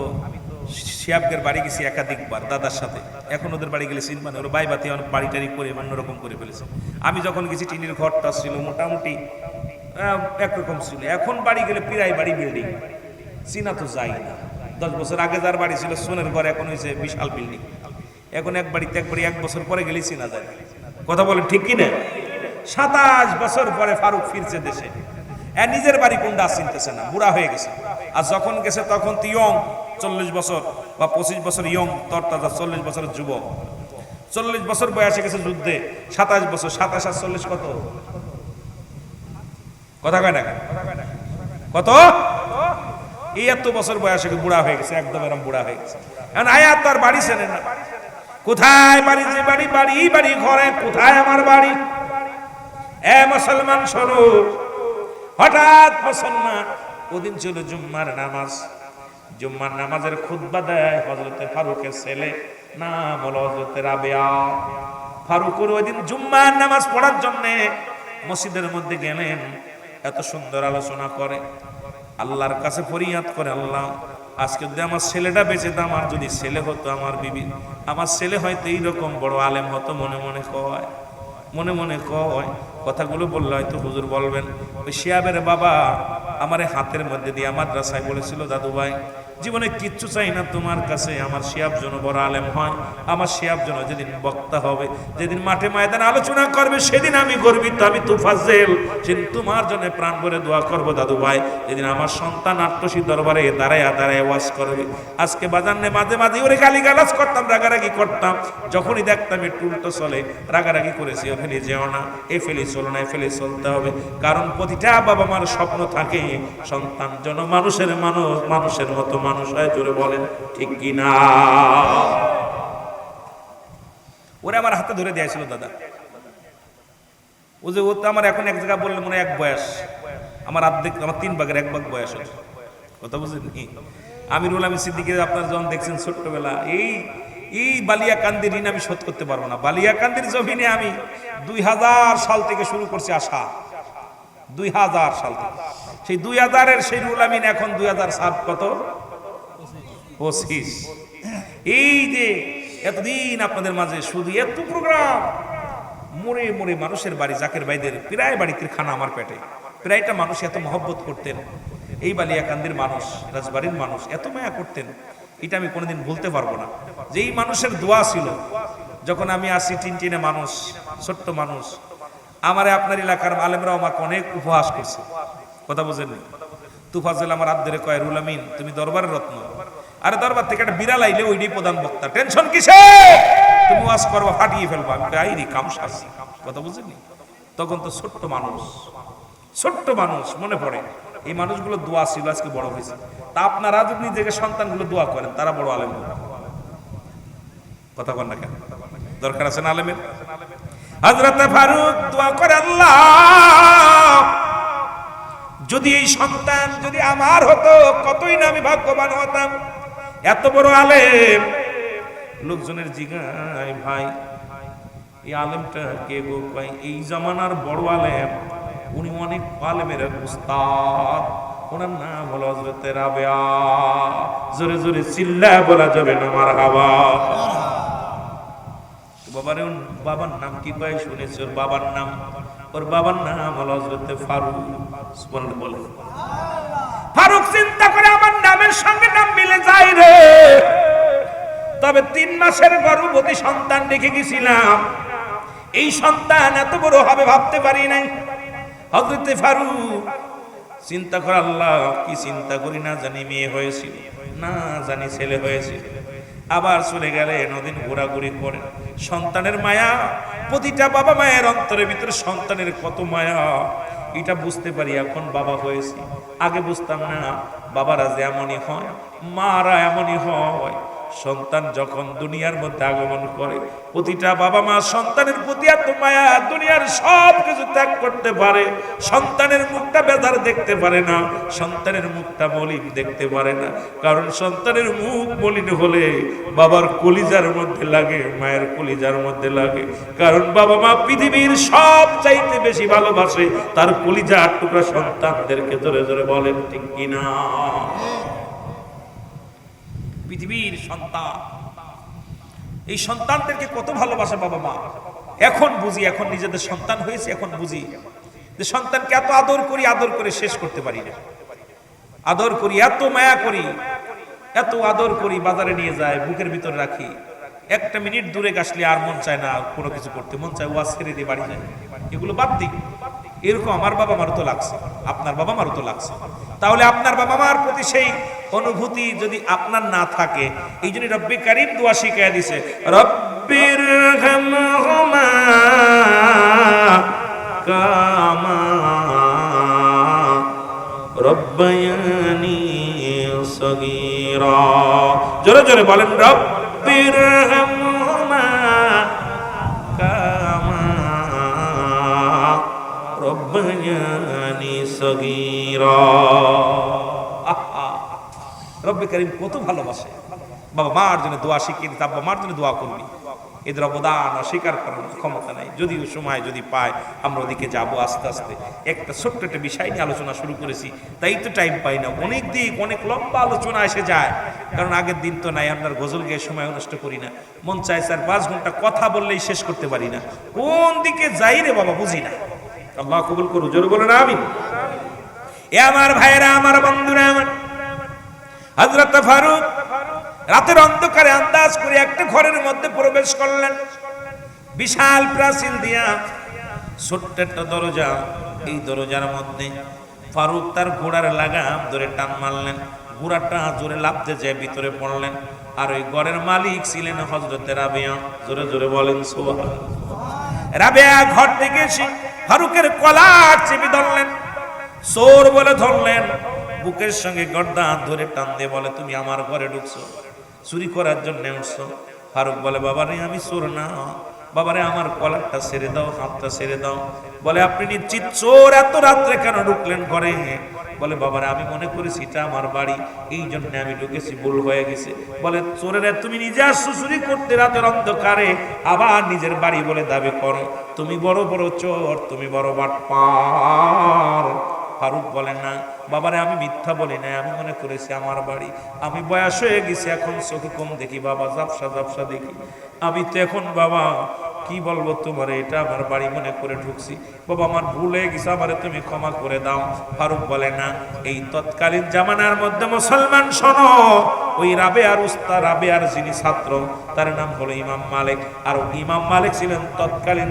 শিয়াবদের বাড়ি গেছি একাধিকবার দাদার সাথে, এখন ওদের বাড়ি গেলে চিনবানে ওর বাই বাতি আমার বাড়ি টাড়ি করে অন্যরকম করে ফেলেছে। আমি যখন গেছি টিনের ঘরটা ছিল মোটামুটি একরকম ছিল, এখন বাড়ি গেলে প্রায় বাড়ি বিল্ডিং, চিনা তো যাই না। 10 বছর আগে যার বাড়ি ছিল সোনের ঘর, এখন হয়েছে বিশাল বিল্ডিং। এখন এক বাড়িতে একবারই 1 বছর পরে গেলেই চিনা যায়। কথা বলেন ঠিক কিনা? 27 বছর পরে ফারুক ফিরছে দেশে, নিজের বাড়ি কোনটা চিনতেছে না, বুড়া হয়ে গেছে। আর যখন গেছে তখন তো ইয়ং, 40 বছর বা 25 বছর ইয়ং তরতাজা, 40 বছরের যুবক। 40 বছর বয়সে গেছে যুদ্ধে, 27 বছর, 27 আর 40 কত? কথা কয় না কত? এই এত বছর বয়সে বুড়া হয়ে গেছে, একদম এরকম বুড়া হয়ে গেছে। এখন আয়াত তার বাড়ি চেনে না, কোথায় বাড়ি, যে বাড়ি বাড়ি বাড়ি ঘরে, কোথায় আমার বাড়ি? এ মুসলমান শোনো, হঠাৎ মুসলমান, ওদিন ছিল জুম্মার নামাজ, জুম্মার নামাজের খুতবা দেয় হযরতে ফারুকের ছেলে, নাম হলো হযরতে রাবেয়া। ফারুকের ওই দিন জুম্মার নামাজ পড়ার জন্য মসজিদের মধ্যে গেলেন, এত সুন্দর আলোচনা করে, আল্লাহর কাছে ফরিয়াদ করে, আল্লাহ আজকে যদি আমার ছেলেটা বেঁচে তো, আমার যদি ছেলে হতো, আমার বিবি, আমার ছেলে হয়তো এইরকম বড় আলেম হতো। মনে মনে কয়, মনে মনে কয়, কথাগুলো বললে হয়তো হুজুর বলবেন, ওই শিয়াবের বাবা আমার হাতের মধ্যে দিয়ে মাদ্রাসায় বলেছিল, দাদু ভাই জীবনে কিচ্ছু চাই না তোমার কাছে, আমার শিয়াব যেন বড় আলেম হয়, আমার শিয়াব যেন যেদিন বক্তা হবে, যেদিন মাঠে ময়দানে আলোচনা করবে, সেদিন আমি গর্বিত, আমি তুফাজ্জেল, সেদিন তোমার জন্য প্রাণ ভরে দোয়া করবো দাদু ভাই, যেদিন আমার সন্তান আট্টসী দরবারে দাঁড়ায় দাঁড়ায় ওয়াজ করবে। আজকে বাজানে মাঝে মাঝে ওরে গালিগালাজ করতাম, রাগারাগি করতাম, যখনই দেখতাম একটু উল্টো চলে রাগারাগি করেছি, ও ফেলে যেও না, এ ফেলে চলো না, এ ফেলে চলতে হবে, কারণ প্রতিটা বাবা মার স্বপ্ন থাকে সন্তান যেন মানুষের মানুষের মতো মানুষ হয়। জোরে বলেন ঠিক কিনা? ওরে আমার হাতে ধরে দিয়েছিল দাদা, ও যে ও তো আমার এখন এক জায়গা বললে মনে 1 বয়স, আমার অর্ধেক, আমার 3 ভাগের 1 ভাগ বয়স হচ্ছে। কথা বুঝলেন? আমিরুল আমিন সিদ্দিকী আপনার যখন দেখছেন ছোট্টবেলা, এই বালিয়াকান্দির ঋণ আমি শোধ করতে পারবো না। বালিয়াকান্দির জমিনে আমি 2000 সাল থেকে শুরু করছি আসা, 2000 সাল থেকে, সেই 2000-এর সেই রুল আমিন এখন 2007 কত 25। এই যে এতদিন আপনাদের মাঝে শুধু এত প্রোগ্রাম, মোড়ে মোড়ে মানুষের বাড়ি, জাকের ভাইদের প্রায় বাড়িতে খানা আমার পেটে, প্রায়টা মানুষ এত মহব্বত করতেন, এই বালিয়াকান্দির মানুষ, রাজবাড়ির মানুষ এত মায়া করতেন, এটা আমি কোনোদিন ভুলতে পারবো না। যে এই মানুষের দোয়া ছিল, যখন আমি আসি টিনটিনে মানুষ, ছোট্ট মানুষ, আমারে আপনার এলাকার আলেমরাও আমাকে অনেক উপহাস করছে। কথা বুঝেননি? তুফাজ্জেল আমার হাত ধরে কয়, রুল আমিন তুমি দরবারের রত্ন, আরে দরবার থেকে একটা বিড়াল আইলে ওইটাই প্রধান বক্তা, টেনশন কিসে, তুমি ওয়াজ করবা ফাটিয়ে ফেলবা। আমি আইরি কাম শাস্তি। কথা বুঝেননি? তখন তো ছোট্ট মানুষ, ছোট্ট মানুষ মনে পড়ে, এই মানুষগুলো দোয়া ছিল, আজকে বড় হয়েছে। তা আপনারা যদি নিজেকে সন্তানগুলো দোয়া করেন, তারা বড় আলেম হবে। কথা বল না কেন? দরকার আছে না আলেমের? হযরত ফারুক দোয়া করে, আল্লাহ যদি এই সন্তান যদি আমার হতো, কতই না আমি ভাগ্যবান হতাম। এত বড় আলেম, লোকজনের জিগায়, ভাই এই আলেমটা কে গো? ভাই এই জামানার বড় আলেম, উনি অনেক আলেমের উস্তাদ, ওনার নাম হলো হযরত রাবেয়া। জোরে জোরে চিল্লায় বলা যাবে না মারহাবা। বাবারে বাবার নাম কি কয় শুনেছ? ওর বাবার নাম হলো হযরত ফারুক। সুবহানাল্লাহ বলে। ফারুক চিন্তা করে আমার নামের সঙ্গে নাম মিলে যায় রে, তবে 3 মাসের গর্ভবতী সন্তান রেখে গেছিলাম, এই সন্তান এত বড় হবে ভাবতে পারি নাই। হযরত ফারুক চিন্তা করে, আল্লাহ কি চিন্তা করি, না জানি মেয়ে হয়েছিল, না জানি ছেলে হয়েছিল। আবার চলে গেলে নদীন ঘোরাঘুরি করে সন্তানের মায়া, প্রতিটা বাবা মায়ের অন্তরের ভিতরে সন্তানের কত মায়া, এটা বুঝতে পারি এখন বাবা হয়েছি। আগে বুঝতাম না বাবারা যে এমনই হয়, মারা এমনই হয়। সন্তান যখন দুনিয়ার মধ্যে আগমন করে, প্রতিটা বাবা মা সন্তানের প্রতি এত মায়া, দুনিয়ার সব কিছু ত্যাগ করতে পারে, সন্তানের মুখটা বেজার দেখতে পারে না, সন্তানের মুখটা মলিন দেখতে পারে না। কারণ সন্তানের মুখ মলিন হলে বাবার কলিজার মধ্যে লাগে, মায়ের কলিজার মধ্যে লাগে। কারণ বাবা মা পৃথিবীর সব চাইতে বেশি ভালোবাসে তার কলিজার টুকরা সন্তানদেরকে। জোরে জোরে বলেন ঠিক কিনা? পৃথিবীর সন্তান, এই সন্তানদেরকে কত ভালোবাসে বাবা মা। এখন বুঝি, এখন নিজেদের সন্তান হয়েছে, এখন বুঝি যে সন্তানকে এত আদর করি, আদর করে শেষ করতে পারি না। আদর করি, এত মায়া করি, এত আদর করি, বাজারে নিয়ে যায়, বুকের ভিতর রাখি, 1 মিনিট দূরে আসলে আর মন চায় না কোনো কিছু করতে, মন চায় ওয়াজ ছেড়ে দিয়ে বাড়ি যায়। এগুলো বাদ দিই। এরকম আমার বাবা মারও তো লাগছে, আপনার বাবা মারও তো লাগছে। তাহলে আপনার বাবা মার প্রতি সেই অনুভূতি যদি আপনার না থাকে, এই জন্য রব্বে কারীম দোয়া শিখায়া দিছে, রব্বির হামহুমা কামা রব্বায়ানি সগীরা। জোরে জোরে বলেন, রব্বির হামহুমা কামা রব্বায়ানি সগীরা। রব্বে কারীম কত ভালোবাসে। বাবা মার জন্য দোয়া শিখিয়ে দিতে, আব্বা মার জন্য দোয়া করবি। এদের অবদান অস্বীকার করার ক্ষমতা নাই। যদিও সময় যদি পায় আমরা ওদিকে যাবো আস্তে আস্তে। একটা ছোট্ট একটা বিষয় নিয়ে আলোচনা শুরু করেছি, তাই তো টাইম পাই না। অনেক দিক, অনেক লম্বা আলোচনা এসে যায়, কারণ আগের দিন তো নাই। আমরা গজল গিয়ে সময় নষ্ট করি না, মন চায় 4-5 ঘন্টা কথা বললেই শেষ করতে পারি না। কোন দিকে যাই রে বাবা বুঝি না। আল্লাহ কবুল করুন, জোরে বলেন আমিন। এ আমার ভাইরা, আমার বন্ধুরা, আমার হযরত ফারুক রাতের অন্ধকারে আন্দাজ করে একটা ঘরের মধ্যে প্রবেশ করলেন। বিশাল প্রাচীর দিয়া ছোট্ট একটা দরজা, এই দরজার মধ্যে ফারুক তার ঘোড়ার লাগাম ধরে টান মারলেন। ঘোড়াটা জোরে লাফতে যায় ভিতরে পড়লেন। আর ওই ঘরের মালিক ছিলেন হযরত রাবেয়া। জোরে জোরে বলেন সুবহানাল্লাহ। রাবেয়া ঘর থেকে এসে ফারুকের কলার চেপে ধরলেন, চোর বলে ধরলেন। বুকের সঙ্গে গর্দান ধরে টান দিয়ে বলে, তুমি আমার ঘরে ঢুকছো, চুরি করার জন্য উঠছো? ফারুক বলে, বাবারে আমি চোর না, বাবারে আমার কলারটা ছেড়ে দাও, হাতটা ছেড়ে দাও। বলে, আপনি নিশ্চিত চোর? এত রাত্রে কেন ঢুকলেন ঘরে? বলে, বাবারে আমি মনে করেছি এটা আমার বাড়ি, এই জন্য আমি ঢুকেছি, ভুল হয়ে গেছে। বলে, চোরেরা তুমি নিজে আসছো চুরি করতে রাতের অন্ধকারে, আবার নিজের বাড়ি বলে দাবি করো? তুমি বড় বড় চোর, তুমি বড় বাটপার। ফারুক বলে, না বাবারে আমি মিথ্যা বলি না, আমি মনে করেছি আমার বাড়ি। আমি বয়স হয়ে গেছি, এখন চোখে কম দেখি বাবা, ঝাপসা ঝাপসা দেখি। আমি তো এখন বাবা কি বলবো তোমার, এটা আমার বাড়ি মনে করে ঢুকছি। বাবা আমার ভুল হয়ে গেছে, আমারে তুমি ক্ষমা করে দাও। ফারুক বলে, না এই তৎকালীন জামানার মধ্যে মুসলমান শোনো, ওই রাবেয়ার উস্তাদ, রাবেয়ার যিনি ছাত্র তার নাম হলো ইমাম মালিক। আর ইমাম মালিক ছিলেন তৎকালীন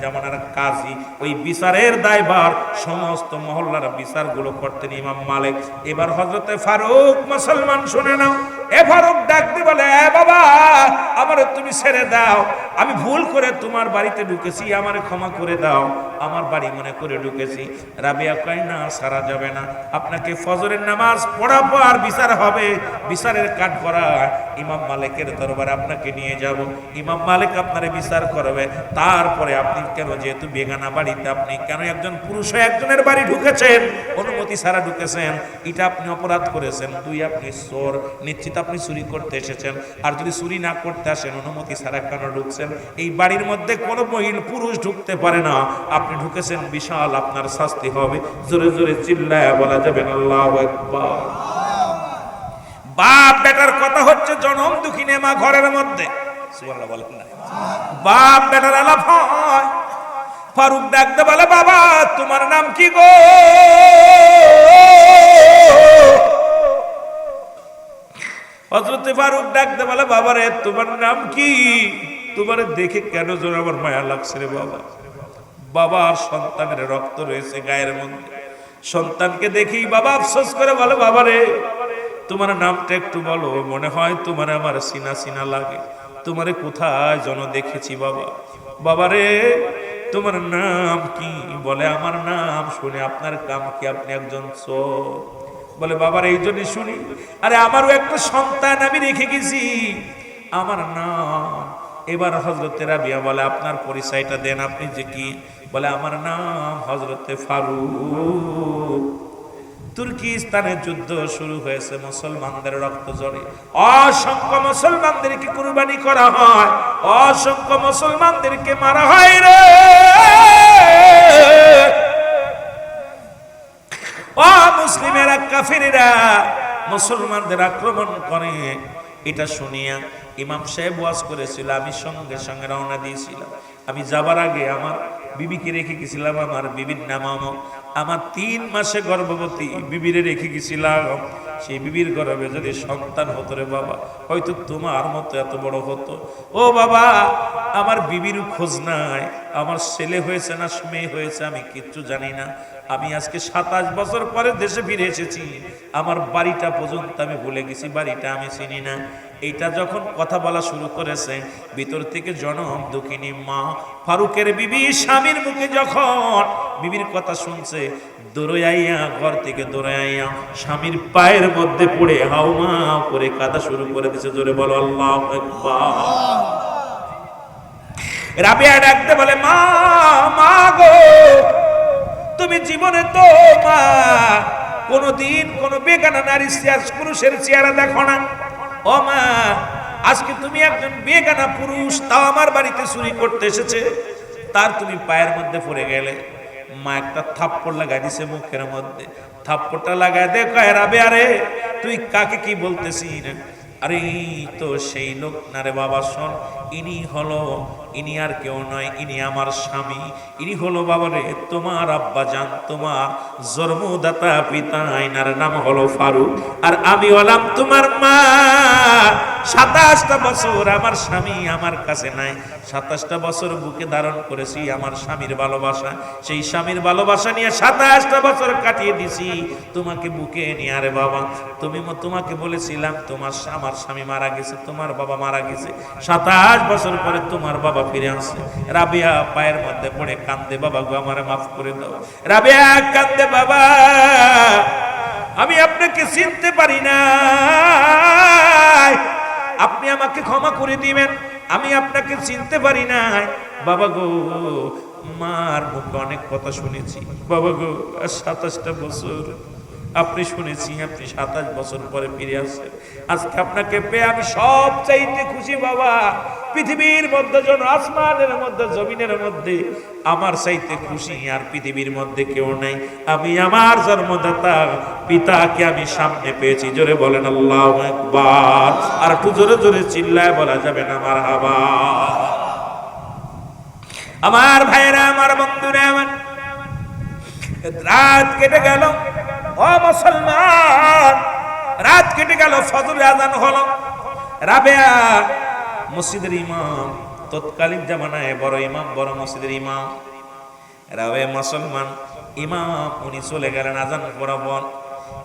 জামানার কাজী। ওই বিচারের দায়ভার সমস্ত মহল্লার বিচারগুলো করতেন ইমাম মালিক। এবার হযরতে ফারুক মুসলমান শুনে নাও। এ ফারুক ডাক দিয়ে বলে, এ বাবা আমারে তুমি ছেড়ে দাও, আমি ভুল করে তোমার বাড়িতে ঢুকেছি, আমারে ক্ষমা করে দাও, আমার বাড়ি মনে করে ঢুকেছি। রাবেয়া কয়, না সারা যাবে না, আপনাকে ফজরের নামাজ পড়াবো আর বিচার হবে, বিচারের কাঠ করা ইমাম মালিকের দরবারে আপনাকে নিয়ে যাব, ইমাম মালিক আপনারে বিচার করবে। তারপরে আপনি কেন, যেহেতু বেগানা বাড়িতে আপনি কেন একজন পুরুষ হয়ে একজনের বাড়ি ঢুকেছেন, অনুমতি ছাড়া ঢুকেছেন, এটা আপনি অপরাধ করেছেন। দুই, আপনি চোর, নিশ্চিত আপনি চুরি করতে এসেছেন। আর যদি চুরি না করতে আসেন, অনুমতি ছাড়া কেন ঢুকছেন? এই বাড়ির মধ্যে কোনো মহিলা পুরুষ ঢুকতে পারে না, আপনি ঢুকেছেন, বিশাল আপনার শাস্তি হবে। জোরে জোরে চিল্লায়া বলা যাবে না আল্লাহু আকবার। বাপ বেটার কথা হচ্ছে জনম দুঃখিনে মা ঘরের মধ্যে, সুবহানাল্লাহ বলেন না। বাপ বেটার আলাপ হয়। ফারুক ডাকতে বলে, বাবা তোমার নাম কি গো? হযরত ফারুক ডাকতে বলে, বাবা রে তোমার নাম কি? তোমারে দেখে কেন যেন আমার মায়া লাগছে রে বাবা। বাবার সন্তানের রক্ত রয়েছে গায়ের মধ্যে, সন্তানকে দেখেই বাবা আফসোস করে বলে, বাবা রে তোমার নামটা একটু বলো, মনে হয় তোমার আমার সিনা সিনা লাগে, তোমারে কোথায় যেন দেখেছি বাবা। বাবা রে তোমার নাম কি? বলে আমার নাম শুনে আপনার কাম কি? আপনি একজন চোর। বলে বাবার এই জন্যই শুনি, আরে আমারও একটা সন্তান আমি রেখে গেছি, আমার নাম। এবার হযরতে রাবিয়া বলে, আপনার পরিচয়টা দেন, আপনি যে কি? বলে আমার নাম হযরতে ফারুক। তুর্কিস্তানে যুদ্ধ শুরু হয়েছে, মুসলমানদের রক্ত ঝরে, অসংখ্য মুসলমানদেরকে কুরবানি করা হয়, অসংখ্য মুসলমানদেরকে মারা হয় রে। ও মুসলিমেরা, কাফিরেরা মুসলমানদের আক্রমণ করে। এটা শুনিয়া ইমাম সাহেব ওয়াজ করেছিল, আমি সঙ্গে সঙ্গে রওনা দিয়েছিলাম। আমি যাবার আগে আমার বিবিকে রেখে গেছিলাম, আমার বিবির নাম আমার 3 মাসে গর্ভবতী বিবিরে রেখে গেছিলাম। সেই বিবির গর্ভে যদি সন্তান হতো রে বাবা, হয়তো তোমার মতো এত বড় হতো। ও বাবা, আমার বিবির খোঁজ নাই, আমার ছেলে হয়েছে না মেয়ে হয়েছে আমি কিচ্ছু জানি না। আমি আজকে 27 বছর পরে দেশে ফিরে এসেছি, আমার বাড়িটা পর্যন্ত আমি ভুলে গেছি, বাড়িটা আমি চিনি না। এইটা যখন কথা বলা শুরু করেছে, ভিতর থেকে জনম দুঃখিনী মা ফারুকের বিবি স্বামীর মুখে যখন বিবির কথা শুনছে, দৌড়াইয়া ঘর থেকে দৌড়াইয়া স্বামীর পায়ের মধ্যে পড়ে হাউমাউ করে কাঁদা শুরু করে দিছে। জোরে বলো আল্লাহু আকবার। রাবিয়া ডাকতে বলে, মা মা গো, তুমি জীবনে তো মা কোনদিন কোন বেগানা নারী পুরুষের চেহারা দেখো না। ও মা, আজকে তুমি একজন বেগানা পুরুষ, তাও আমার বাড়িতে চুরি করতে এসেছে, তার তুমি পায়ের মধ্যে পড়ে গেলে। মা একটা থাপ্পড় লাগাই দিছে মুখের মধ্যে, থাপ্পড়টা লাগায় দেখো, রাবিয়া রে তুই কাকে কি বলতেছিস? আরে তো সেই লোক না রে বাবা, শোন, ইনি আর কেউ নয়, ইনি আমার স্বামী, ইনি হলো বাবা রে তোমার আব্বা জান, তোমার জন্মদাতা পিতা, আইনার নাম হলো ফারুক, আর আমি হলাম তোমার মা। 27টা বছর আমার স্বামী আমার কাছে নাই, 27টা বছর বুকে ধারণ করেছি আমার স্বামীর ভালোবাসা, সেই স্বামীর ভালোবাসা নিয়ে 27টা বছর কাটিয়ে দিছি তোমাকে বুকে নিয়ে। আরে বাবা, তোমাকে বলেছিলাম আমার স্বামী মারা গেছে, তোমার বাবা মারা গেছে, 27 বছর পরে তোমার বাবা ফিরে আসছে। রাবিয়া পায়ের মধ্যে পড়ে কান্দে, বাবা গো আমারে মাফ করে দাও। রাবিয়া কান্দে, বাবা আমি আপনাকে চিনতে পারি না, আপনি আমাকে ক্ষমা করে দিবেন, আমি আপনাকে চিনতে পারি না। বাবা গো, মার মুখে অনেক কথা শুনেছি বাবা গো, 27টা বছর আপনি শুনেছি আপনি 27 বছর পরে ফিরে আসছেন, আজকে আপনাকে পেয়ে আমি সবচাইতে খুশি বাবা। পৃথিবীর মধ্যে যেন, আসমানের মধ্যে, জমিনের মধ্যে আমার চাইতে খুশি আর পৃথিবীর মধ্যে কেউ নাই। আমি আমার জন্মদাতা পিতাকে আমি সামনে পেয়েছি। জোরে বলেন আল্লাহু আকবার। আর একটু জোরে জোরে চিল্লায় বলা যাবে না মারহাবা। আমার ভাইরা, আমার বন্ধুরা, আমার রাত কেটে গেল, ও মুসলমান, রাত কেটে গেল, ফজরের আযান হলো। রাবিয়া মসজিদের ইমাম, তৎকালীন জামানায় বড় ইমাম, বড় মসজিদের ইমাম। রাবিয়া মুসলমান ইমাম, উনি চলে গেলেন আযান বরাবর।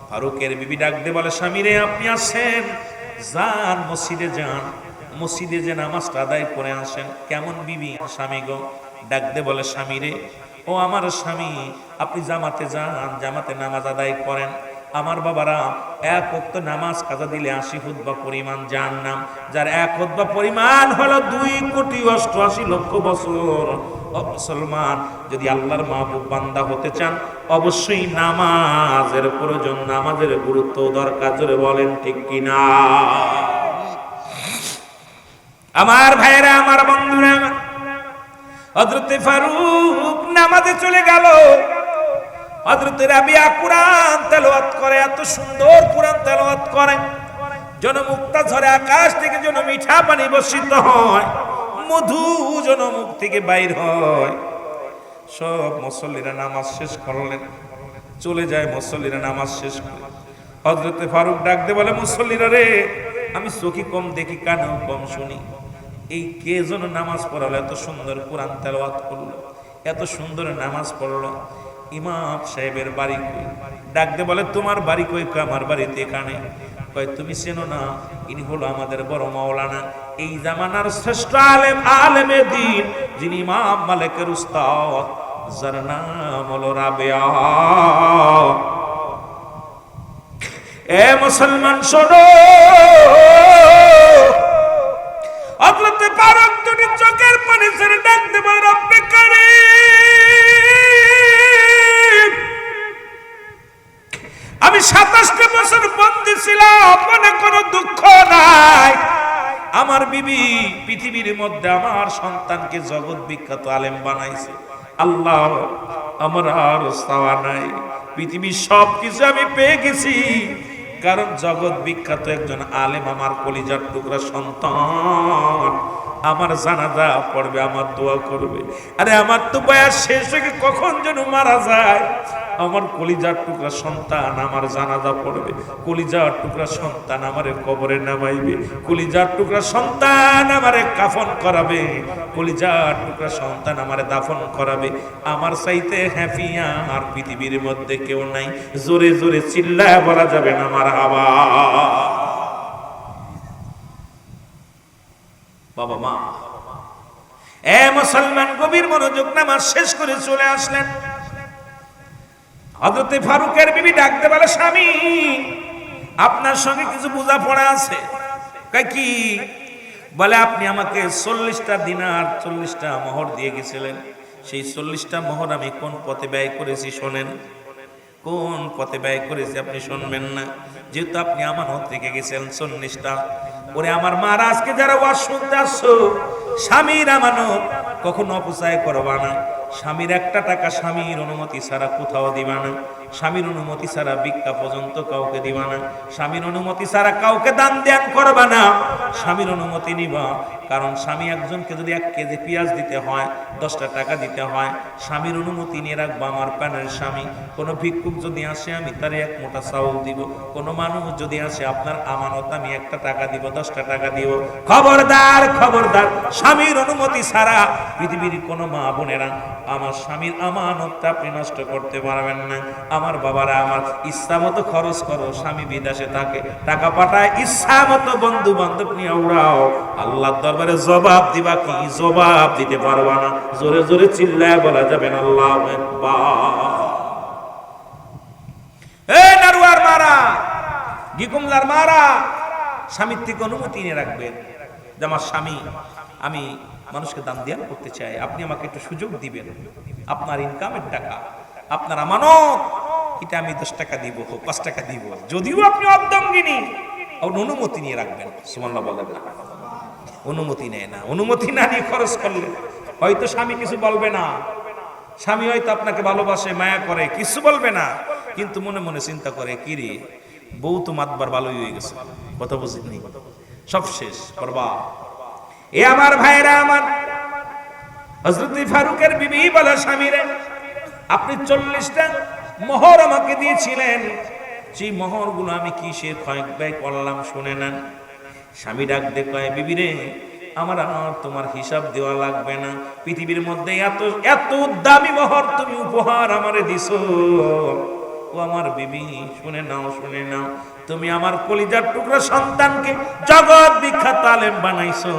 ফারুকের বিবি ডাক দিয়ে বলে, স্বামী রে আপনি আসেন, যান মসজিদে যান, মসজিদে যে নামাজটা আদায় করে আসেন। কেমন বিবি? স্বামী গো। ডাক দিয়ে বলে, স্বামী রে, ও আমার স্বামী, আপনি জামাতে যান, জামাতে নামাজ আদায় করেন, আমার বাবারা, এক ওয়াক্ত নামাজ কাজা দিলে 80 খুতবা পরিমাণ জাহান্নাম, যার এক খুতবা পরিমাণ হলো 2,88,00,000 বছর। ও মুসলমান, যদি আল্লাহর মাহবুব বান্দা হতে চান, অবশ্যই নামাজের প্রয়োজন, নামাজের গুরুত্ব দরকার। জোরে বলেন ঠিক কিনা? আমার ভাইয়েরা, আমার বন্ধুরা, হযরতে ফারুক নামাজে চলে গেল। হযরতে রাবিয়া কুরআন তেলাওয়াত করে, এত সুন্দর কুরআন তেলাওয়াত করে, যেন মুক্তা ঝরে, আকাশ থেকে যেন মিঠা পানি বর্ষিত হয়, মধু যেন মুখ থেকে বাইর হয়। সব মুসল্লিরা নামাজ শেষ করলেন, চলে যায় মুসল্লিরা নামাজ শেষ করে। হযরতে ফারুক ডাক দিয়ে বলে, মুসল্লিরা রে, আমি চোখে কম দেখি, কানেও কম শুনি, এই কে যেন নামাজ পড়ালো, এত সুন্দর কোরআন তেলাওয়াত করলো, এত সুন্দর নামাজ পড়লো, ইমাম সাহেবের বাড়ি কই? ডাক দিয়ে বলে, তোমার বাড়ি কই? আমার বাড়িতে এখানে। কয়, তুমি চেনো না, ইনি হলো আমাদের বড় মাওলানা, এই জামানার শ্রেষ্ঠ আলেম, আলেমে দ্বীন, যিনি ইমাম মালিকের উস্তাদ, যার নাম হলো রাবেয়া। এ মুসলমান শোনো, হযরতে ফারুক দুটি চোখের পানি ছেড়ে ডাক দিয়ে বলে, রব্বে কারীম, আমি 27টা বছর বন্দী ছিলাম, মনে কোনো দুঃখ নাই। আমার বিবি পৃথিবীর মধ্যে আমার সন্তানকে জগৎ বিখ্যাত আলেম বানাইছে। আল্লাহ, আমার আর চাওয়া নাই, পৃথিবীর সব কিছু আমি পেয়ে গেছি, কারণ জগৎ বিখ্যাত একজন আলেম আমার কলিজার টুকরা সন্তান আমার জানাজা পড়বে, আমার দোয়া করবে। আরে আমার তো বয়স শেষ হয়ে কখন যেন মারা যায়, আমার কলিজার টুকরা সন্তান আমার জানাজা পড়বে, কলিজার টুকরা সন্তান আমারে কবরে নামাইবে, কলিজার টুকরা সন্তান আমারে কাফন করাবে, কলিজার টুকরা সন্তান আমারে দাফন করাবে। আমার চাইতে হ্যাপি আর পৃথিবীর মধ্যে কেউ নাই। জোরে জোরে চিল্লায় বলা যাবে না মারহাবা। বাবা মা, এ মুসলমান, গভীর মনোযোগ, নামাজ শেষ করে চলে আসলেন। হযরতে ফারুকের বিবি ডাকতে বলে, স্বামী, আপনার সঙ্গে কিছু বোঝাপড়া আছে। কয়, কি? বলে, আপনি আমাকে 40টা দিনার 40টা মোহর দিয়ে গেছিলেন, সেই 40টা মোহর আমি কোন পথে ব্যয় করেছি শোনেন। কোন পথে ব্যয় করেছি আপনি শুনবেন না? যেহেতু আপনি আমানত রেখে গেছেন 40টা। ওরে আমার মারা, আজকে যারা ওয়াজ শুনতে আসছো, স্বামীর আমানত কখনো অপচয় করবা না। স্বামীর একটা টাকা স্বামীর অনুমতি ছাড়া কোথাও দিবা না, স্বামীর অনুমতি ছাড়া ভিক্ষা পর্যন্ত কাউকে দিবা না, স্বামীর অনুমতি ছাড়া কাউকে দান ধ্যান করবা না, স্বামীর অনুমতি নিবা। কারণ স্বামী একজনকে যদি 1 কেজি পেঁয়াজ দিতে হয়, 10টা টাকা দিতে হয়, স্বামীর অনুমতি নিয়ে রাখবো। আমার প্রাণের স্বামী, কোনো ভিক্ষুক যদি আসে আমি তারে 1 মুঠা চাউল দিব, কোনো মানুষ যদি আসে আপনার আমানত আমি 1টা টাকা দিব, 10টা টাকা দিব। খবরদার, খবরদার, স্বামীর অনুমতি ছাড়া পৃথিবীর কোনো মা বোনেরা আমার স্বামীর আমানতটা আপনি নষ্ট করতে পারবেন না। আমার বাবারা, আমার ইচ্ছা মতো খরচ করো, স্বামী বিদেশে থাকে, টাকা পাঠায়, ইচ্ছা মতো বন্ধু বান্ধব নিয়ে উড়াও, আল্লাহর দরবারে জবাব দিবা কি? জবাব দিতে পারবা না। জোরে জোরে চিল্লায় বলা যাবে না আল্লাহু আকবার। এ নারুয়ার মারা, গিকুমলার মারা, স্বামীর থেকে অনুমতি নিয়ে রাখবেন যে আমার স্বামী, আমি মানুষকে দান ধ্যান করতে চাই, আপনি আমাকে একটু সুযোগ দিবেন, আপনার ইনকামের টাকা, আপনার আমানত, এটা আমি 10 টাকা দিব, 5 টাকা দিব, যদিও আপনি অর্ধঙ্গিনী, অনুমতি নিয়ে রাখবেন। সুবহানাল্লাহ বলেন না? অনুমতি নেয় না, অনুমতি না নিয়ে খরচ করলে হয়তো স্বামী কিছু বলবে না, স্বামী হয়তো আপনাকে ভালোবাসে, মায়া করে, কিছু বলবে না, কিন্তু মনে মনে চিন্তা করে, কি রে, বউ তো মাতবার ভালোই হয়ে গেছে, কথা বুঝিনি, সব শেষ করবা। এ আমার ভাইরা, আমার হযরত ফারুকের বিবি বলে, স্বামীরে, আপনি 40টা মোহর আমাকে দিয়েছিলেন, সেই মোহরগুলো আমি কিসের খয় ব্যয় করলাম শুনে নেন। স্বামী ডাক দিয়ে কয়, বিবি রে, আমার আর তোমার হিসাব দেওয়া লাগবে না, পৃথিবীর মধ্যে এত এত দামি মোহর তুমি উপহার আমারে দিছো। ও আমার বিবি, শুনে নাও, শুনে নাও, তুমি আমার কলিজার টুকরা সন্তানকে জগৎ বিখ্যাত আলেম বানাইছো,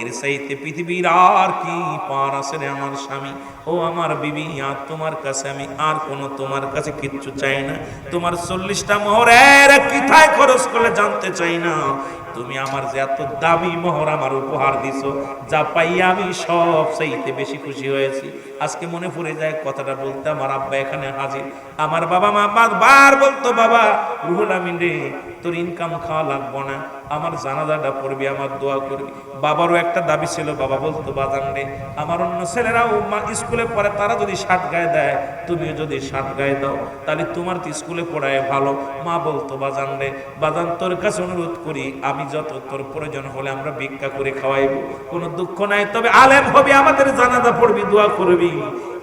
এর চাইতে পৃথিবীর আর কি পার আছে রে আমার স্বামী, ও আমার বিবি, আর তোমার কাছে আমি আর কোনো তোমার কাছে কিচ্ছু চাই না। তোমার 40টা মোহরের কোথায় খরচ করলে জানতে চাই না। তুমি আমার যে এত দামি মোহর আমার উপহার দিছো, যা পাই আমি সব চাইতে বেশি খুশি হয়েছি। আজকে মনে পড়ে যায় কথাটা বলতে, আমার আব্বা এখানে হাজির। আমার বাবা মা বার বলতো, বাবা রুহুল আমিন রে, তোর ইনকাম খাওয়া লাগবো না, আমার জানাজাটা পড়বি, আমার দোয়া করবি। বাবারও একটা দাবি ছিল, বাবা বলতো, বাজান রে, আমার অন্য ছেলেরাও স্কুলে পড়ে, তারা যদি শার্ট গায়ে দেয়, তুমিও যদি শার্ট গায়ে দাও, তাহলে তোমার তো স্কুলে পড়ায় ভালো। মা বলতো, বাজান রে, বাজান তোর কাছে অনুরোধ করি, আমি যত তোর প্রয়োজন হলে আমরা ভিক্ষা করে খাওয়াইব, কোনো দুঃখ নাই, তবে আলেম হবি, আমাদের জানাজা পড়বি, দোয়া করবি।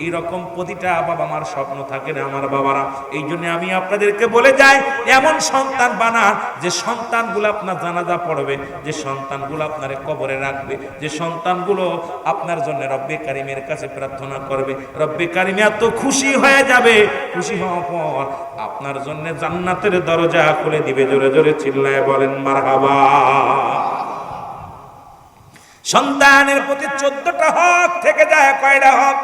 এইরকম প্রতিটা বাবা মার স্বপ্ন থাকে না আমার বাবারা। এই জন্য আমি আপনাদেরকে বলে যাই, এমন সন্তান বানান যে সন্তানগুলো আপনার জানাজা পড়বে, যে সন্তানগুলো আপনারে কবরে রাখবে, যে সন্তানগুলো আপনার জন্য রব্বে কারিমের কাছে প্রার্থনা করবে। রব্বে কারিম এত খুশি হয়ে যাবে, খুশি হওয়ার পর আপনার জন্য জান্নাতের দরজা খুলে দিবে। জোরে জোরে চিল্লায় বলেন মারহাবা। সন্তানের প্রতি 14টা হক থেকে যায়। কয়টা হক?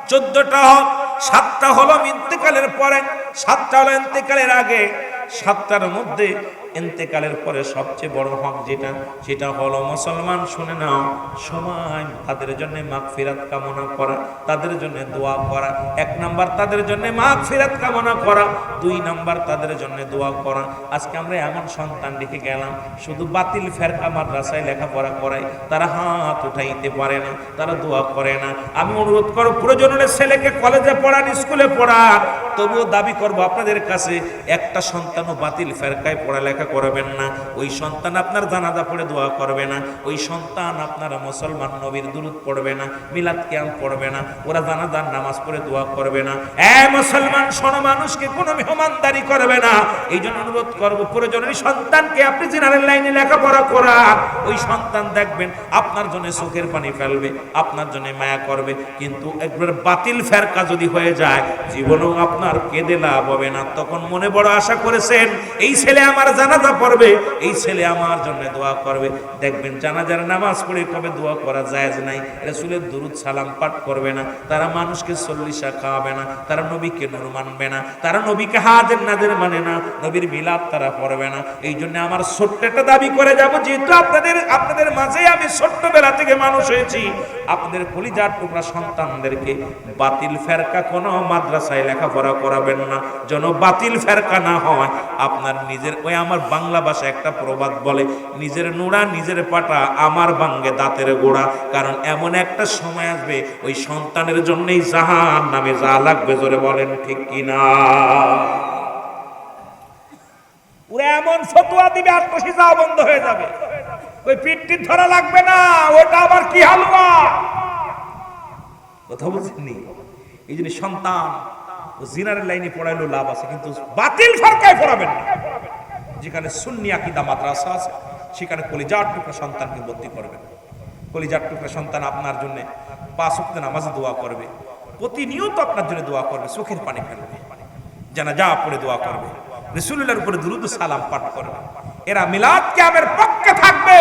14টা হক। 7টা হলো ইন্তেকালের পরে, 7টা হলো ইন্তেকালের আগে, 7টার মধ্যে ইন্তেকালের পরে সবচেয়ে বড় হক যেটা, সেটা হলো মুসলমান শুনে নাও, সময় তাদের জন্য মাগফিরাত কামনা করা, তাদের জন্য দোয়া করা। 1 নাম্বার তাদের জন্য মাগফিরাত কামনা করা, 2 নাম্বার তাদের জন্য দোয়া করা। আজকে আমরা এমন সন্তান রেখে গেলাম, শুধু বাতিল ফেরকা মাদ্রাসায় লেখাপড়া করাই, তারা হাত উঠাইতে পারে না, তারা দোয়া করে না। আমি অনুরোধ করব, প্রয়োজন হলে ছেলেকে কলেজে পড়ান, স্কুলে পড়ান, তবুও দাবি করব আপনাদের কাছে, একটা সন্তানও বাতিল ফেরকায় পড়ালেখা করবেন না। ওই সন্তান আপনার জানাজা পড়ে দোয়া করবে না, ওই সন্তান আপনারা মুসলমান নবীর দুরূদ পড়বে না, মিলাদ কিয়াম পড়বে না, ওরা জানাজার নামাজ পড়ে দোয়া করবে না। মুসলমান শোনো, মানুষকে কোনো মেহমানদারি করবে না। এই জন্য অনুরোধ করবো, প্রয়োজনীয় সন্তানকে আপনি জেনারেল লাইনে লেখাপড়া করান। ওই সন্তান দেখবেন আপনার জন্য চোখের পানি ফেলবে, আপনার জন্য মায়া করবে। কিন্তু একবার বাতিল ফেরকা যদি হয়ে যায়, জীবনেও আপনার কেঁদে লাভ হবে না। তখন মনে বড় আশা করেছেন, এই ছেলে আমার জানাজা পড়বে, এই ছেলে আমার জন্য দোয়া করবে। দেখবেন জানাজার নামাজ পড়ে কবে দোয়া করা জায়েজ নাই, রাসূলের দুরূদ সালাম পাঠ করবে না, তারা মানুষকে 40 খাওয়াবে না, তারা নবীকে নূর মানবে না, তারা নবীকে হাজের নাজের মানে না, নবীর মিলাদ তারা পড়বে না। এই জন্য আমার ছোট্ট একটা দাবি করে যাব, যেহেতু আপনাদের মাঝে আমি ছোট্টবেলা থেকে মানুষ হয়েছি, আপনাদের কলিজার টুকরা সন্তানদেরকে বাতিল ফেরকা কোনো মাদ্রাসায় লেখাপড়া করাবেন না, যেন বাতিল ফেরকা না হয়। আপনার নিজের, ওই আমার বাংলা ভাষা একটা প্রবাদ বলে, নিজের নুড়া নিজের পাটা, আমার ভাঙ্গে দাঁতের গোড়া। কারণ এমন একটা সময় আসবে, ওই সন্তানের জন্যই জাহান্নামে যা লাগবে। জোরে বলেন ঠিক কিনা? ওরা এমন ফতোয়া দিবে, আত্মশি যাওয়া বন্ধ হয়ে যাবে, ওই পিঠটি ধরা লাগবে না, ওটা আবার কি হালুয়া। কথা বুঝেননি? এই জন্য সন্তান জিনারের লাইনে পড়াইলেও লাভ আছে, কিন্তু বাতিল ফেরকায় পড়াবেন না। যেখানে সুন্নি আকীদা মাদ্রাসা আছে, সেখানে কলিজার টুকরা সন্তানকে ভর্তি করবেন। কলিজার টুকরা সন্তান আপনার জন্য 5 ওয়াক্ত নামাজে দোয়া করবে, প্রতিনিয়ত আপনার জন্য দোয়া করবে, চোখের পানি ফেলবে, জানাজা পড়ে দোয়া করবে, রাসূলুল্লাহর উপরে দুরূদ সালাম পাঠ করবে। এরা মিলাদ কিয়ামের পক্ষে থাকবে,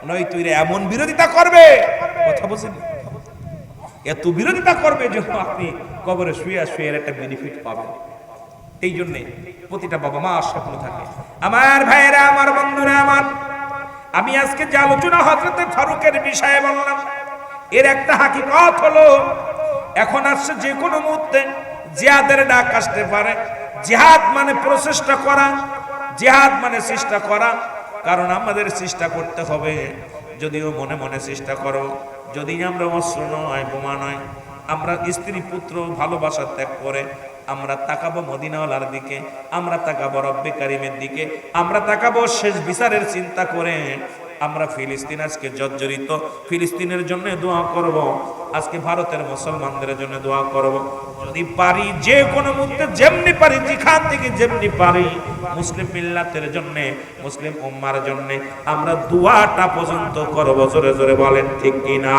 নয়তো এরা এমন বিরোধিতা করবে, কথা বুঝেন, এত বিরোধিতা করবে যে আপনি কবরে শুয়ে শুয়ে একটা বেনিফিট পাবেন। এই জন্যে প্রতিটা বাবা মা স্বপ্ন থাকে। আমার ভাইয়েরা, আমার বন্ধুরা, আমার আমি আজকে যে আলোচনা হযরতে ফারুকের বিষয়ে বললাম, এর একটা হাকিকত হলো, এখন আসছে যে কোনো মুহূর্তে জিহাদের ডাক আসতে পারে। জিহাদ মানে প্রচেষ্টা করা, জিহাদ মানে চেষ্টা করা। কারণ আমাদের চেষ্টা করতে হবে, যদিও মনে মনে চেষ্টা করো, যদি আমরা অস্ত্র নয়, বোমা নয়, আমরা স্ত্রী পুত্র ভালোবাসা ত্যাগ করে আমরা তাকাবো মদিনাওয়ালার দিকে, আমরা তাকাবো রব্বে কারিমের দিকে, আমরা তাকাবো শেষ বিচারের চিন্তা করে। আমরা ফিলিস্তিন আজকে জর্জরিত, ফিলিস্তিনের জন্য দোয়া করব, আজকে ভারতের মুসলমানদের জন্য দোয়া করব। যদি পারি যে কোনো মুহূর্তে যেমনি পারি, যেখান থেকে যেমনি পারি, মুসলিম মিল্লাতের জন্য, মুসলিম উম্মার জন্য আমরা দোয়াটা পর্যন্ত করব। জোরে জোরে বলেন ঠিক কিনা?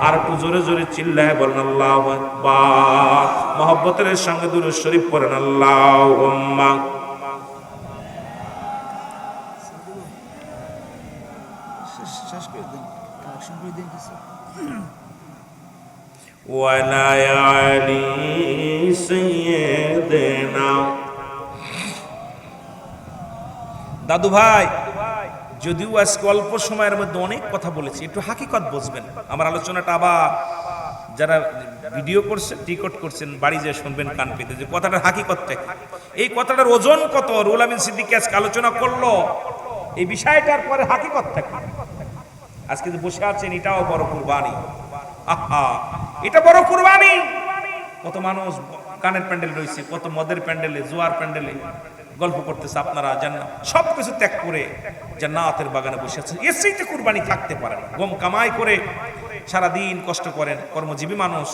আর একটু জোরে জোরে চিল্লায় বলেন আল্লাহু আকবার। মহব্বতের সঙ্গে দুরূদ শরীফ পড়েন আল্লাহুম্মা। শেষ করে وعلى آل سيدنا দাদু ভাই, যদিও আজকে অল্প সময়ের মধ্যে অনেক কথা বলেছি, একটু হাকিকত বুঝবেন। আমার আলোচনাটা আবার যারা ভিডিও করছেন, রেকর্ড করছেন, বাড়ি যেয়ে শুনবেন কান পেতে, যে কথাটার হাকিকতটা কি, এই কথাটার ওজন কত। রুহুল আমিন সিদ্দিকী আজকে আলোচনা করলো এই বিষয়টার পরে হাকিকতটা কি। আজকে যে বসে আছেন এটাও বড় কুরবানি। আহা, এটা বড় কুরবানি। কত মানুষ কানের প্যান্ডেল রয়েছে, কত মদের প্যান্ডেলে, জুয়ার প্যান্ডেলে গল্প করতেছে, আপনারা জান্নাত সবকিছু ত্যাগ করে জান্নাতের বাগানে বসে আছেন। এর চাইতে কুরবানি থাকতে পারে না। গম কামাই করে সারাদিন কষ্ট করেন, কর্মজীবী মানুষ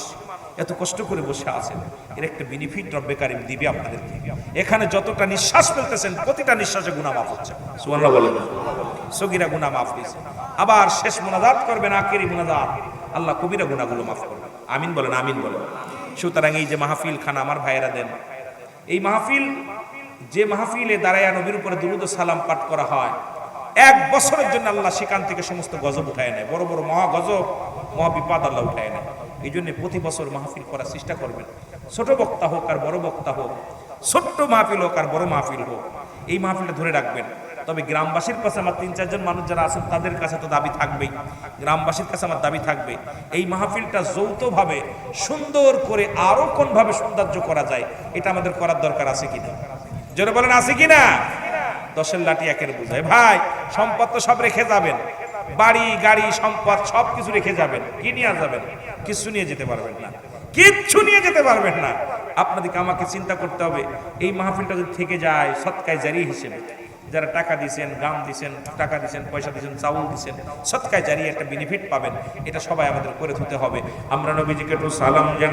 এত কষ্ট করে বসে আছেন, এর একটা বেনিফিট রব্বে কারিম দিবে আপনাদেরকে। এখানে যতটা নিঃশ্বাস ফেলতেছেন প্রতিটা নিঃশ্বাসে গুনাহ মাফ হচ্ছে, সুবহানাল্লাহ বলেন। সগীরা গুনাহ মাফ হয়েছে, আবার শেষ মুনাজাত করবেন, আখেরি মুনাজাত, আল্লাহ কবিরা গুনাহগুলো মাফ করবেন। আমিন বলেন, আমিন বলেন। সুতরাং এই যে মাহফিল খানা আমার ভাইয়েরা দেন, এই মাহফিল, যে মাহফিলে দাঁড়ায়া নবীর উপরে দুরূদ ও সালাম পাঠ করা হয়, 1 বছরের জন্য আল্লাহ সেখান থেকে সমস্ত গজব উঠায় নেয়, বড় বড় মহা গজব, মহা বিপদ আল্লাহ উঠায় নেয়। এই জন্য প্রতি বছর মাহফিল করার চেষ্টা করবেন। ছোট বক্তা হোক আর বড় বক্তা হোক, ছোট্ট মাহফিল হোক আর বড় মাহফিল হোক, এই মাহফিলটা ধরে রাখবেন। তবে গ্রামবাসীর কাছে আমার 3-4 জন মানুষ যারা আছেন তাদের কাছে তো দাবি থাকবেই, গ্রামবাসীর কাছে আমার দাবি থাকবে, এই মাহফিলটা যৌথভাবে সুন্দর করে আরো কোনভাবে সৌন্দর্য করা যায় এটা আমাদের করার দরকার আছে কিনা, জোরে বলেন আছে কিনা। 10-এর লাঠি 1-এর বোঝায়। ভাই, সম্পদ তো সব রেখে যাবেন, বাড়ি গাড়ি সম্পদ সব কিছু রেখে যাবেন, কি নিয়ে যাবেন? কিছু নিয়ে যেতে পারবেন না, কিচ্ছু নিয়ে যেতে পারবেন না। আপনাদেরকে আমাকে চিন্তা করতে হবে, এই মাহফিলটা যদি থেকে যায় সদকায়ে জারি হিসেবে, যারা টাকা দিয়েছেন, গাম দিয়েছেন, টাকা দিয়েছেন, পয়সা দিয়েছেন, চাউল দিয়েছেন, সদকায়ে জারি একটা বেনিফিট পাবেন, এটা সবাই আমাদের করে দিতে হবে। আমরা নবীজিকে একটু সালাম জানাই।